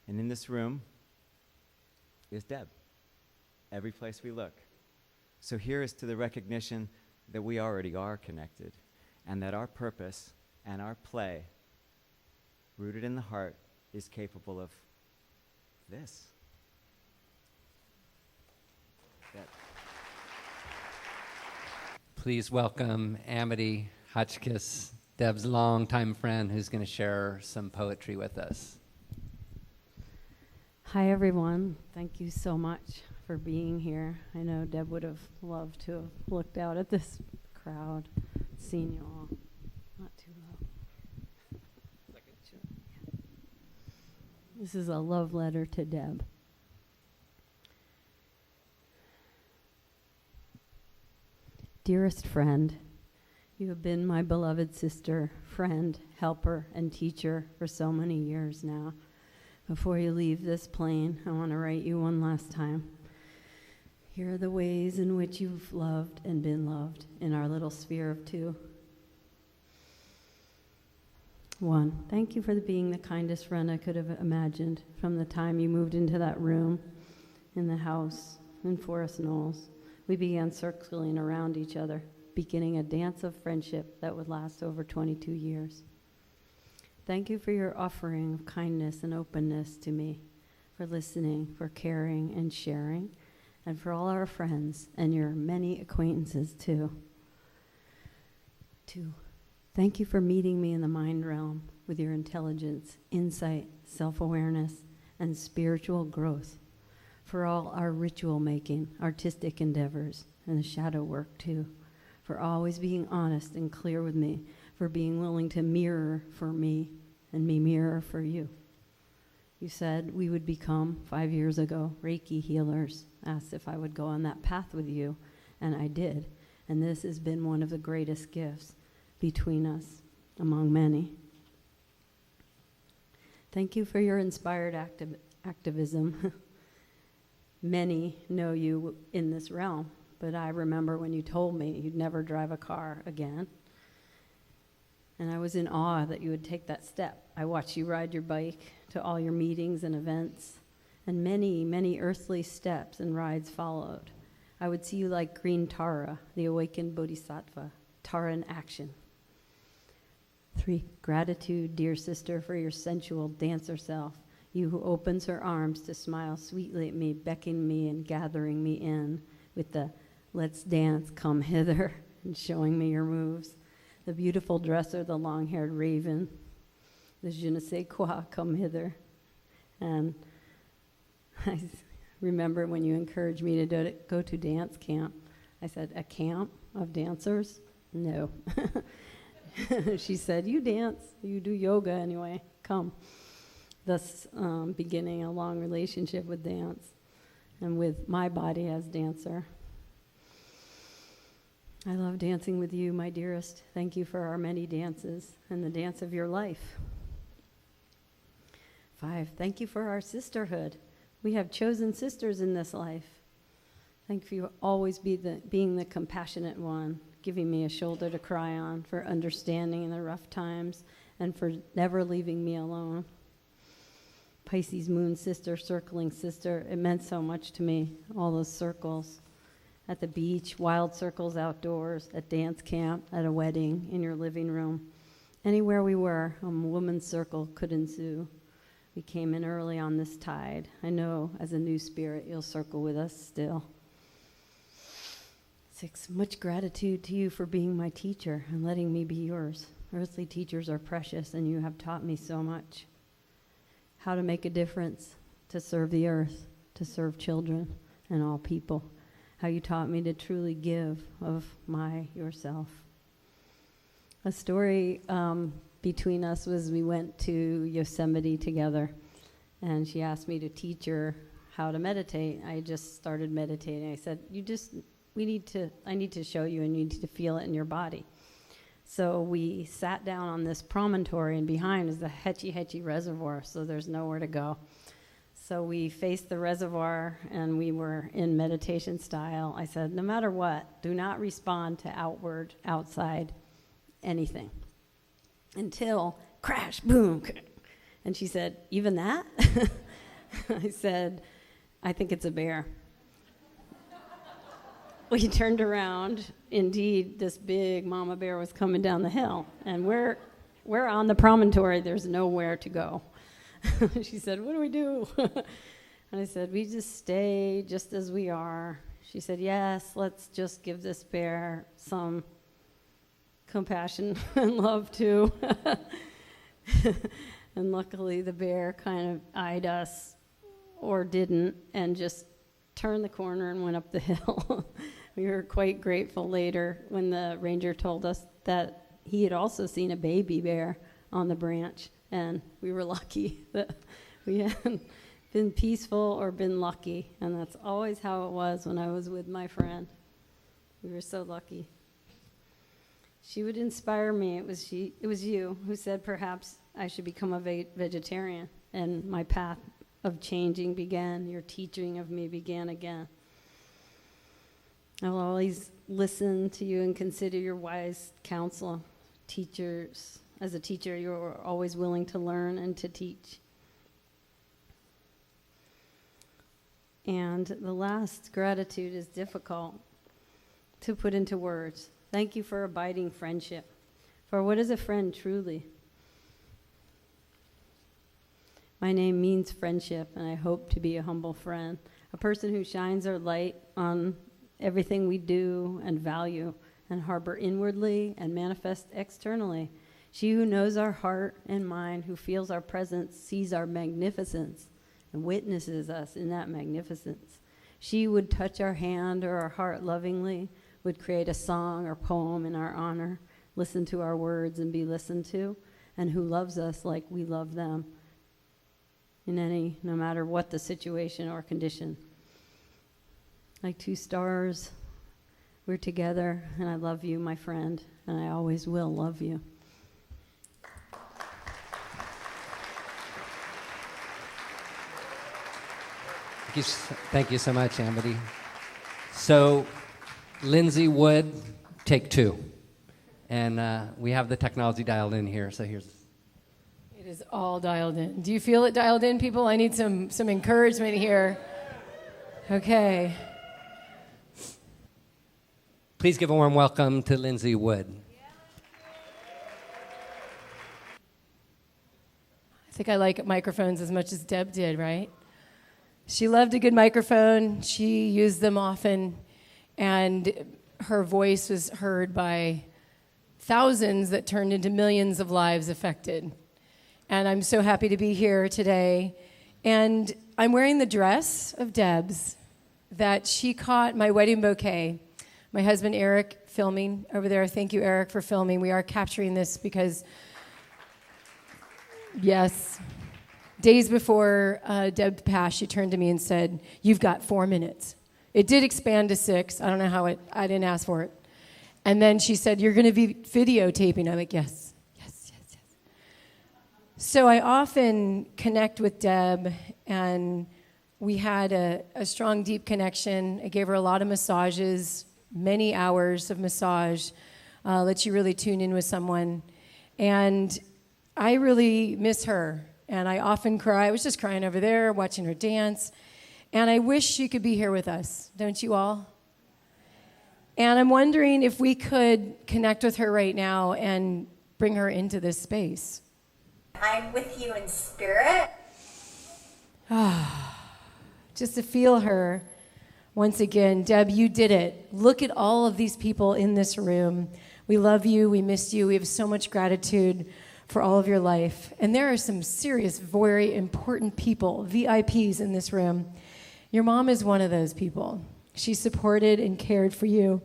And in this room is Deb, every place we look. So here is to the recognition that we already are connected, and that our purpose and our play, rooted in the heart, is capable of this. Deb. Please welcome Amity Hotchkiss, Deb's longtime friend, who's going to share some poetry with us. Hi, everyone. Thank you so much for being here. I know Deb would have loved to have looked out at this crowd, seen you all. Not too low. Yeah. This is a love letter to Deb. Dearest friend, you have been my beloved sister, friend, helper, and teacher for so many years now. Before you leave this plane, I want to write you one last time. Here are the ways in which you've loved and been loved in our little sphere of two. 1, thank you for being the kindest friend I could have imagined from the time you moved into that room in the house in Forest Knolls. We began circling around each other, beginning a dance of friendship that would last over 22 years. Thank you for your offering of kindness and openness to me, for listening, for caring and sharing, and for all our friends and your many acquaintances too. 2, thank you for meeting me in the mind realm with your intelligence, insight, self-awareness, and spiritual growth, for all our ritual making, artistic endeavors, and the shadow work too, for always being honest and clear with me, for being willing to mirror for me and me mirror for you. You said we would become, 5 years ago, Reiki healers, asked if I would go on that path with you, and I did. And this has been one of the greatest gifts between us, among many. Thank you for your inspired activism. Many know you in this realm, but I remember when you told me you'd never drive a car again. And I was in awe that you would take that step. I watched you ride your bike to all your meetings and events, and many, many earthly steps and rides followed. I would see you like green Tara, the awakened bodhisattva, Tara in action. 3, gratitude, dear sister, for your sensual dancer self, you who opens her arms to smile sweetly at me, beckoning me and gathering me in with the let's dance, come hither, and showing me your moves. The beautiful dresser, the long-haired raven, the je ne sais quoi, come hither. And I remember when you encouraged me to go to dance camp. I said, a camp of dancers? No. She said, you dance, you do yoga anyway, come. Thus beginning a long relationship with dance and with my body as dancer. I love dancing with you, my dearest. Thank you for our many dances and the dance of your life. 5, thank you for our sisterhood. We have chosen sisters in this life. Thank you for always being the compassionate one, giving me a shoulder to cry on, for understanding in the rough times, and for never leaving me alone. Pisces moon sister, circling sister, it meant so much to me, all those circles. At the beach, wild circles outdoors, at dance camp, at a wedding, in your living room. Anywhere we were, a woman's circle could ensue. We came in early on this tide. I know as a new spirit, you'll circle with us still. 6, much gratitude to you for being my teacher and letting me be yours. Earthly teachers are precious, and you have taught me so much. How to make a difference, to serve the earth, to serve children and all people. How you taught me to truly give of yourself. A story between us was we went to Yosemite together, and she asked me to teach her how to meditate. I just started meditating. I said, I need to show you, and you need to feel it in your body. So we sat down on this promontory, and behind is the Hetchy Hetchy Reservoir, so there's nowhere to go. So we faced the reservoir and we were in meditation style. I said, no matter what, do not respond to outside anything until crash, boom. And she said, even that? I said, I think it's a bear. We turned around. Indeed, this big mama bear was coming down the hill. And we're on the promontory. There's nowhere to go. She said, what do we do? And I said, we just stay just as we are. She said, yes, let's just give this bear some compassion and love too. And luckily the bear kind of eyed us, or didn't, and just turned the corner and went up the hill. We were quite grateful later when the ranger told us that he had also seen a baby bear on the branch, and we were lucky that we hadn't been peaceful or been lucky, and that's always how it was when I was with my friend. We were so lucky. She would inspire me. It was you who said perhaps I should become a vegetarian, and my path of changing began. Your teaching of me began again. I will always listen to you and consider your wise counsel. Teachers, as a teacher, you're always willing to learn and to teach. And the last, gratitude, is difficult to put into words. Thank you for abiding friendship. For what is a friend truly? My name means friendship, and I hope to be a humble friend, a person who shines our light on everything we do and value and harbor inwardly and manifest externally. She who knows our heart and mind, who feels our presence, sees our magnificence, and witnesses us in that magnificence. She would touch our hand or our heart lovingly, would create a song or poem in our honor, listen to our words and be listened to, and who loves us like we love them no matter what the situation or condition. Like two stars, we're together, and I love you, my friend, and I always will love you. Thank you so much, Amity. So, Lindsay Wood, take two. And we have the technology dialed in here, so here's... It is all dialed in. Do you feel it dialed in, people? I need some encouragement here. Okay. Please give a warm welcome to Lindsay Wood. I think I like microphones as much as Deb did, right? She loved a good microphone. She used them often, and her voice was heard by thousands that turned into millions of lives affected. And I'm so happy to be here today. And I'm wearing the dress of Deb's that she caught my wedding bouquet. My husband, Eric, filming over there. Thank you, Eric, for filming. We are capturing this because, yes, days before Deb passed, she turned to me and said, "You've got 4 minutes." It did expand to 6. I don't know how I didn't ask for it. And then she said, "You're going to be videotaping." I'm like, yes. So I often connect with Deb, and we had a strong, deep connection. I gave her a lot of massages, many hours of massage, lets you really tune in with someone. And I really miss her, and I often cry. I was just crying over there, watching her dance. And I wish she could be here with us, don't you all? And I'm wondering if we could connect with her right now and bring her into this space. I'm with you in spirit. Just to feel her once again. Deb, you did it. Look at all of these people in this room. We love you. We miss you. We have so much gratitude for all of your life. And there are some serious, very important people, VIPs in this room. Your mom is one of those people. She supported and cared for you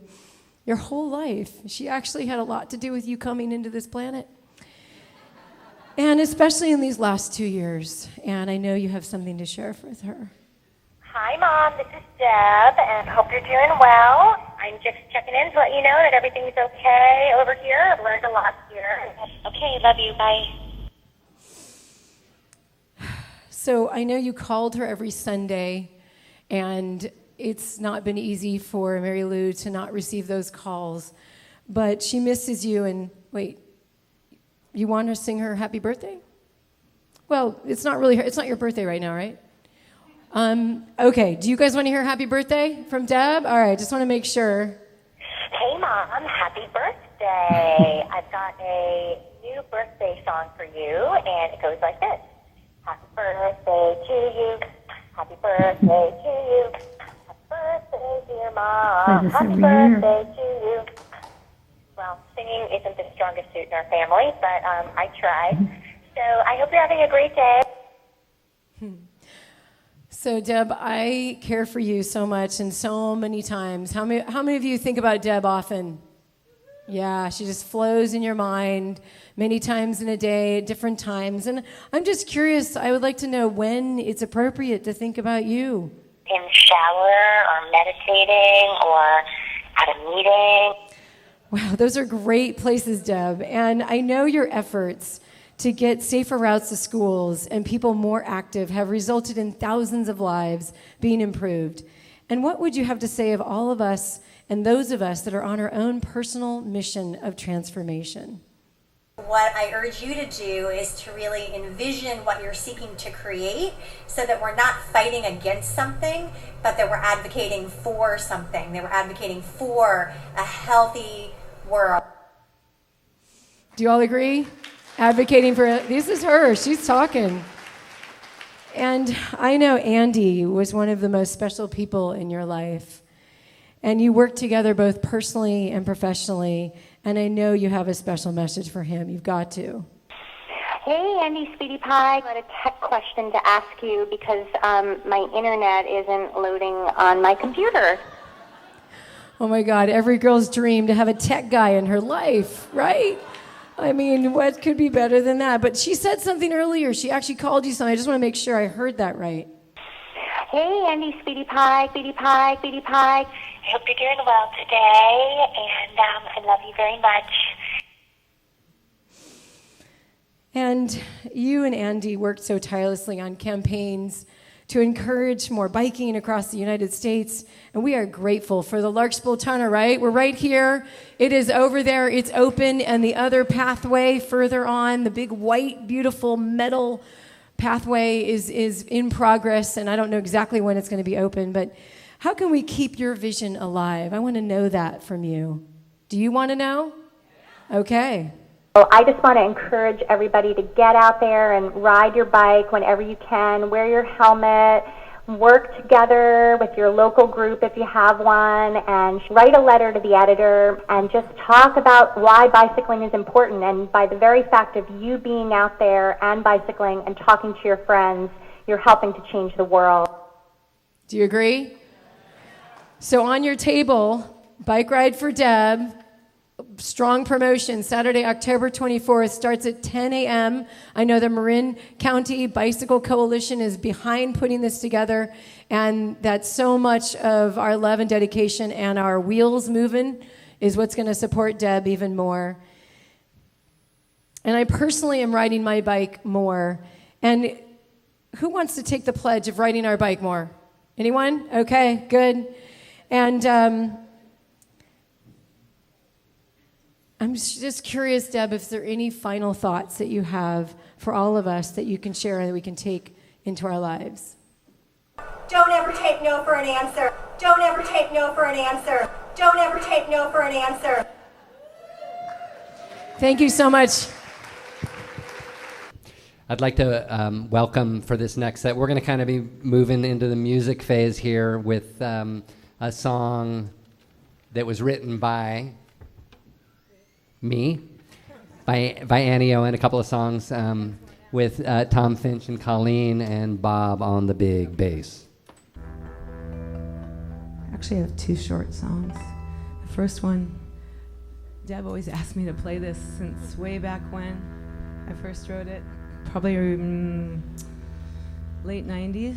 your whole life. She actually had a lot to do with you coming into this planet. And especially in these last 2 years. And I know you have something to share with her. Hi, Mom. This is Deb, and hope you're doing well. I'm just checking in to let you know that everything's okay over here. I've learned a lot here. Okay, love you. Bye. So I know you called her every Sunday, and it's not been easy for Mary Lou to not receive those calls, but she misses you. And wait, you want to sing her happy birthday? Well, it's not your birthday right now, right? Okay, do you guys want to hear happy birthday from Deb? All right, just want to make sure. Hey, Mom, happy birthday. I've got a new birthday song for you, and it goes like this. Happy birthday to you. Happy birthday to you. Happy birthday, dear Mom. Happy birthday to you. Well, singing isn't the strongest suit in our family, but I tried. So I hope you're having a great day. So, Deb, I care for you so much and so many times. How many of you think about Deb often? Yeah, she just flows in your mind many times in a day at different times. And I'm just curious, I would like to know when it's appropriate to think about you. In the shower or meditating or at a meeting. Wow, those are great places, Deb. And I know your efforts to get safer routes to schools and people more active have resulted in thousands of lives being improved. And what would you have to say of all of us and those of us that are on our own personal mission of transformation? What I urge you to do is to really envision what you're seeking to create so that we're not fighting against something, but that we're advocating for something, that we're advocating for a healthy world. Do you all agree? Advocating for this is her. She's talking. And I know Andy was one of the most special people in your life. And you work together both personally and professionally. And I know you have a special message for him. You've got to. Hey, Andy, Sweetie Pie. I got a tech question to ask you because my internet isn't loading on my computer. Oh my God, every girl's dream to have a tech guy in her life, right? I mean, what could be better than that? But she said something earlier. She actually called you something. I just want to make sure I heard that right. Hey, Andy, Sweetie Pie, Sweetie Pie, Sweetie Pie. I hope you're doing well today, and I love you very much. And you and Andy worked so tirelessly on campaigns to encourage more biking across the United States. And we are grateful for the Larkspur Tunnel, right? We're right here. It is over there. It's open. And the other pathway further on, the big white, beautiful metal pathway is in progress. And I don't know exactly when it's going to be open. But how can we keep your vision alive? I want to know that from you. Do you want to know? Okay. So I just want to encourage everybody to get out there and ride your bike whenever you can, wear your helmet, work together with your local group if you have one, and write a letter to the editor and just talk about why bicycling is important. And by the very fact of you being out there and bicycling and talking to your friends, you're helping to change the world. Do you agree? So on your table, Bike Ride for Deb, strong promotion, Saturday, October 24th, starts at 10 a.m. I know the Marin County Bicycle Coalition is behind putting this together, and that so much of our love and dedication and our wheels moving is what's going to support Deb even more. And I personally am riding my bike more. And who wants to take the pledge of riding our bike more? Anyone? Okay, good. And I'm just curious, Deb, if there are any final thoughts that you have for all of us that you can share and that we can take into our lives. Don't ever take no for an answer. Don't ever take no for an answer. Don't ever take no for an answer. Thank you so much. I'd like to welcome for this next set. We're going to kind of be moving into the music phase here with a song that was written by me, by Annie O, and a couple of songs with Tom Finch and Colleen and Bob on the big bass. Actually, I have two short songs. The first one, Deb always asked me to play this since way back when I first wrote it, probably late 90s.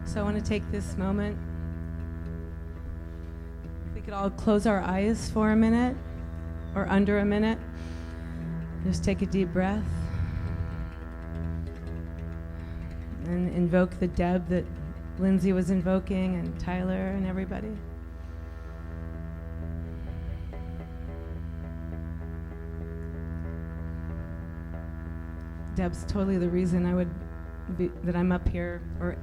So I want to take this moment. If we could all close our eyes for a minute. or under a minute. Just take a deep breath and invoke the Deb that Lindsay was invoking, and Tyler and everybody. Deb's totally the reason that I'm up here, or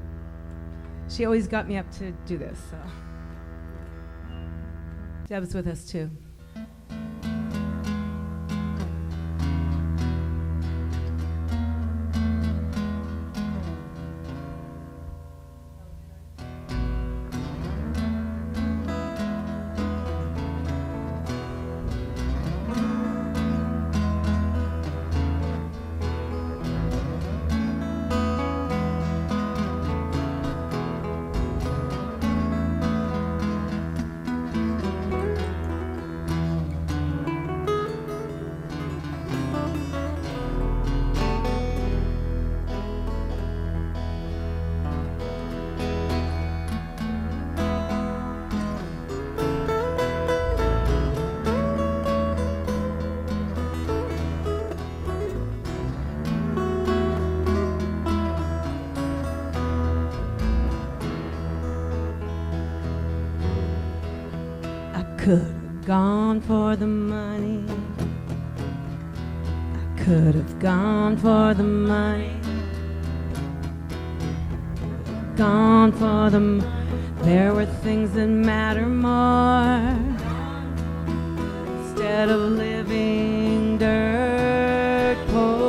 she always got me up to do this, so. Deb's with us too. Could have gone for the money. I could have gone for the money. Gone for the there were things that matter more. Instead of living dirt poor.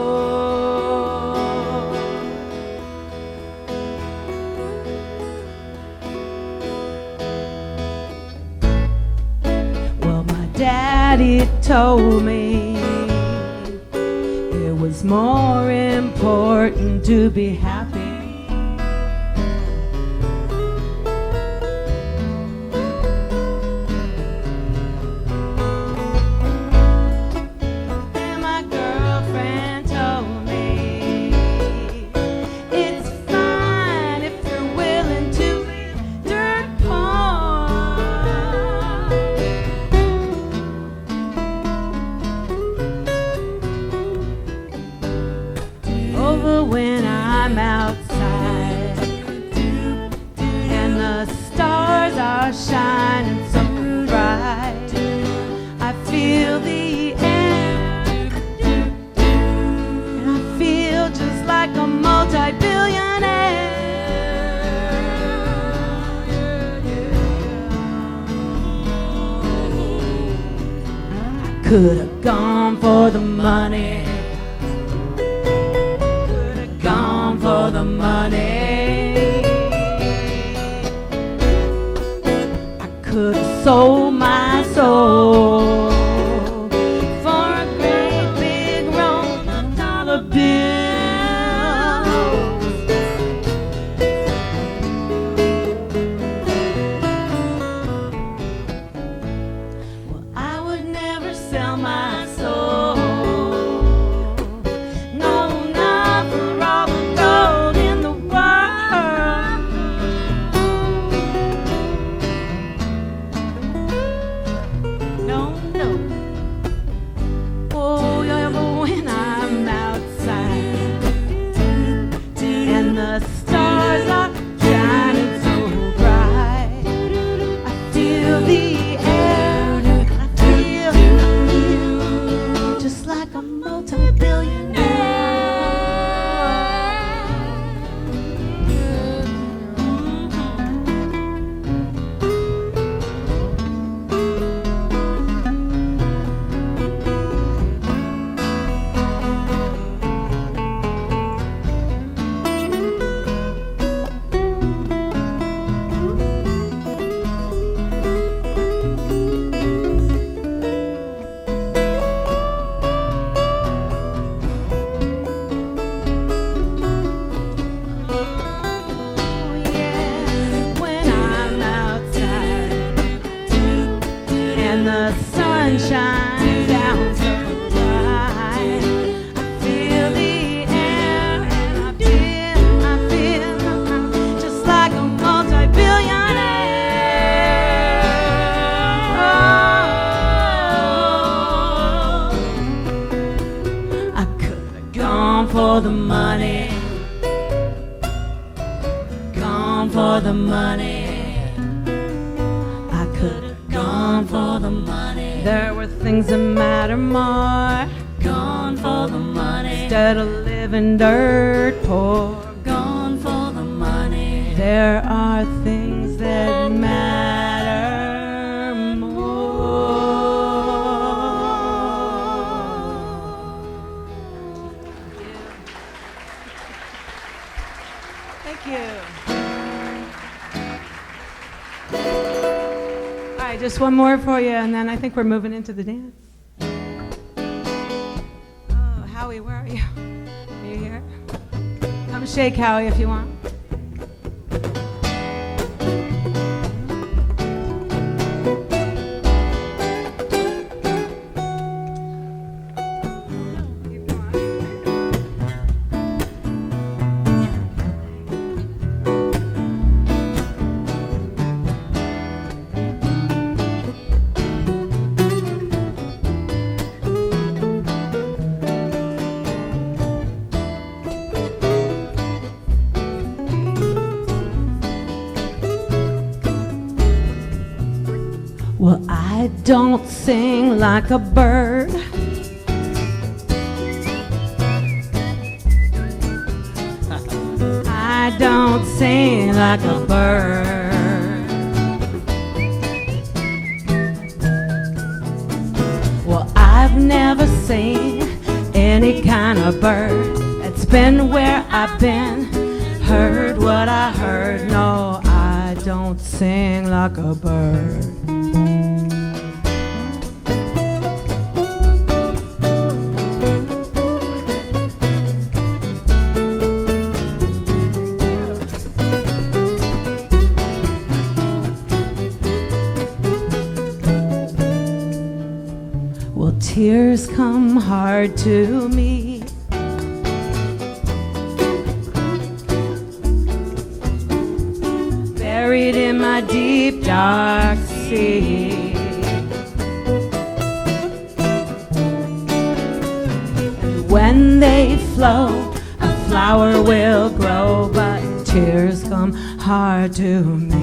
Daddy told me it was more important to be happy. And my girlfriend told me it's fine if you're willing to be dirt poor. When I'm outside and the stars are shining so bright, I feel the air and I feel just like a multi-billionaire. I could have gone for the money. For the money, I could have sold my soul for a great big roll of dollar bills. Well, I would never sell my soul. for the money, gone for the money. I could have gone for the money. There were things that matter more. Gone for the money. Instead of living dirt poor. Gone for the money. There are things that matter more. Thank you. All right, just one more for you, and then I think we're moving into the dance. Oh, Howie, where are you? Are you here? Come shake Howie if you want. Well, I don't sing like a bird. I don't sing like a bird. Well, I've never seen any kind of bird that's been where I've been, heard what I heard. No, I don't sing like a bird. Well, tears come hard to me. Buried in my deep dark sea. And when they flow, a flower will grow, but tears come hard to me.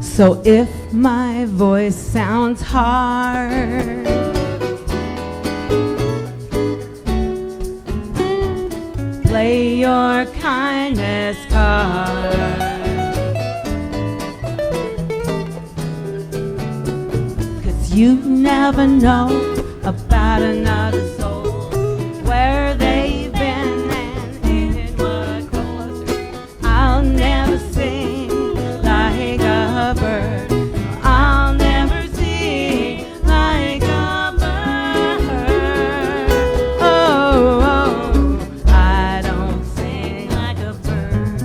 So if my voice sounds hard, play your kindness card. 'Cause you never know about another soul, where they've been and in what goes. I'll never sing like a bird. I'll never sing like a bird. Oh, oh, I don't sing like a bird.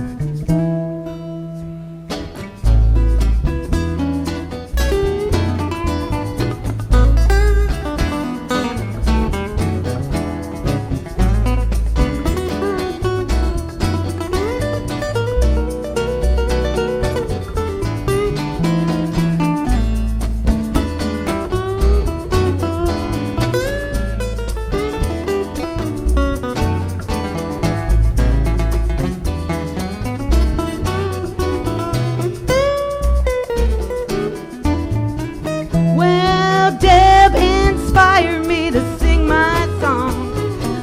Well, Deb inspired me to sing my song.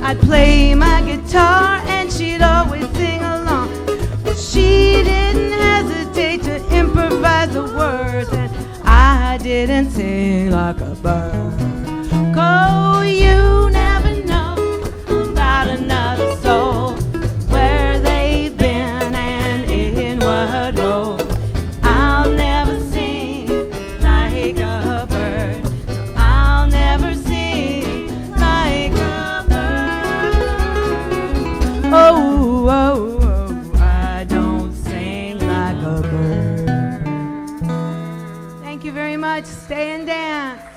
I'd play my guitar and she'd always sing along. But she didn't hesitate to improvise the words, and I didn't sing like a bird. Oh, Thank you very much. Stay and dance.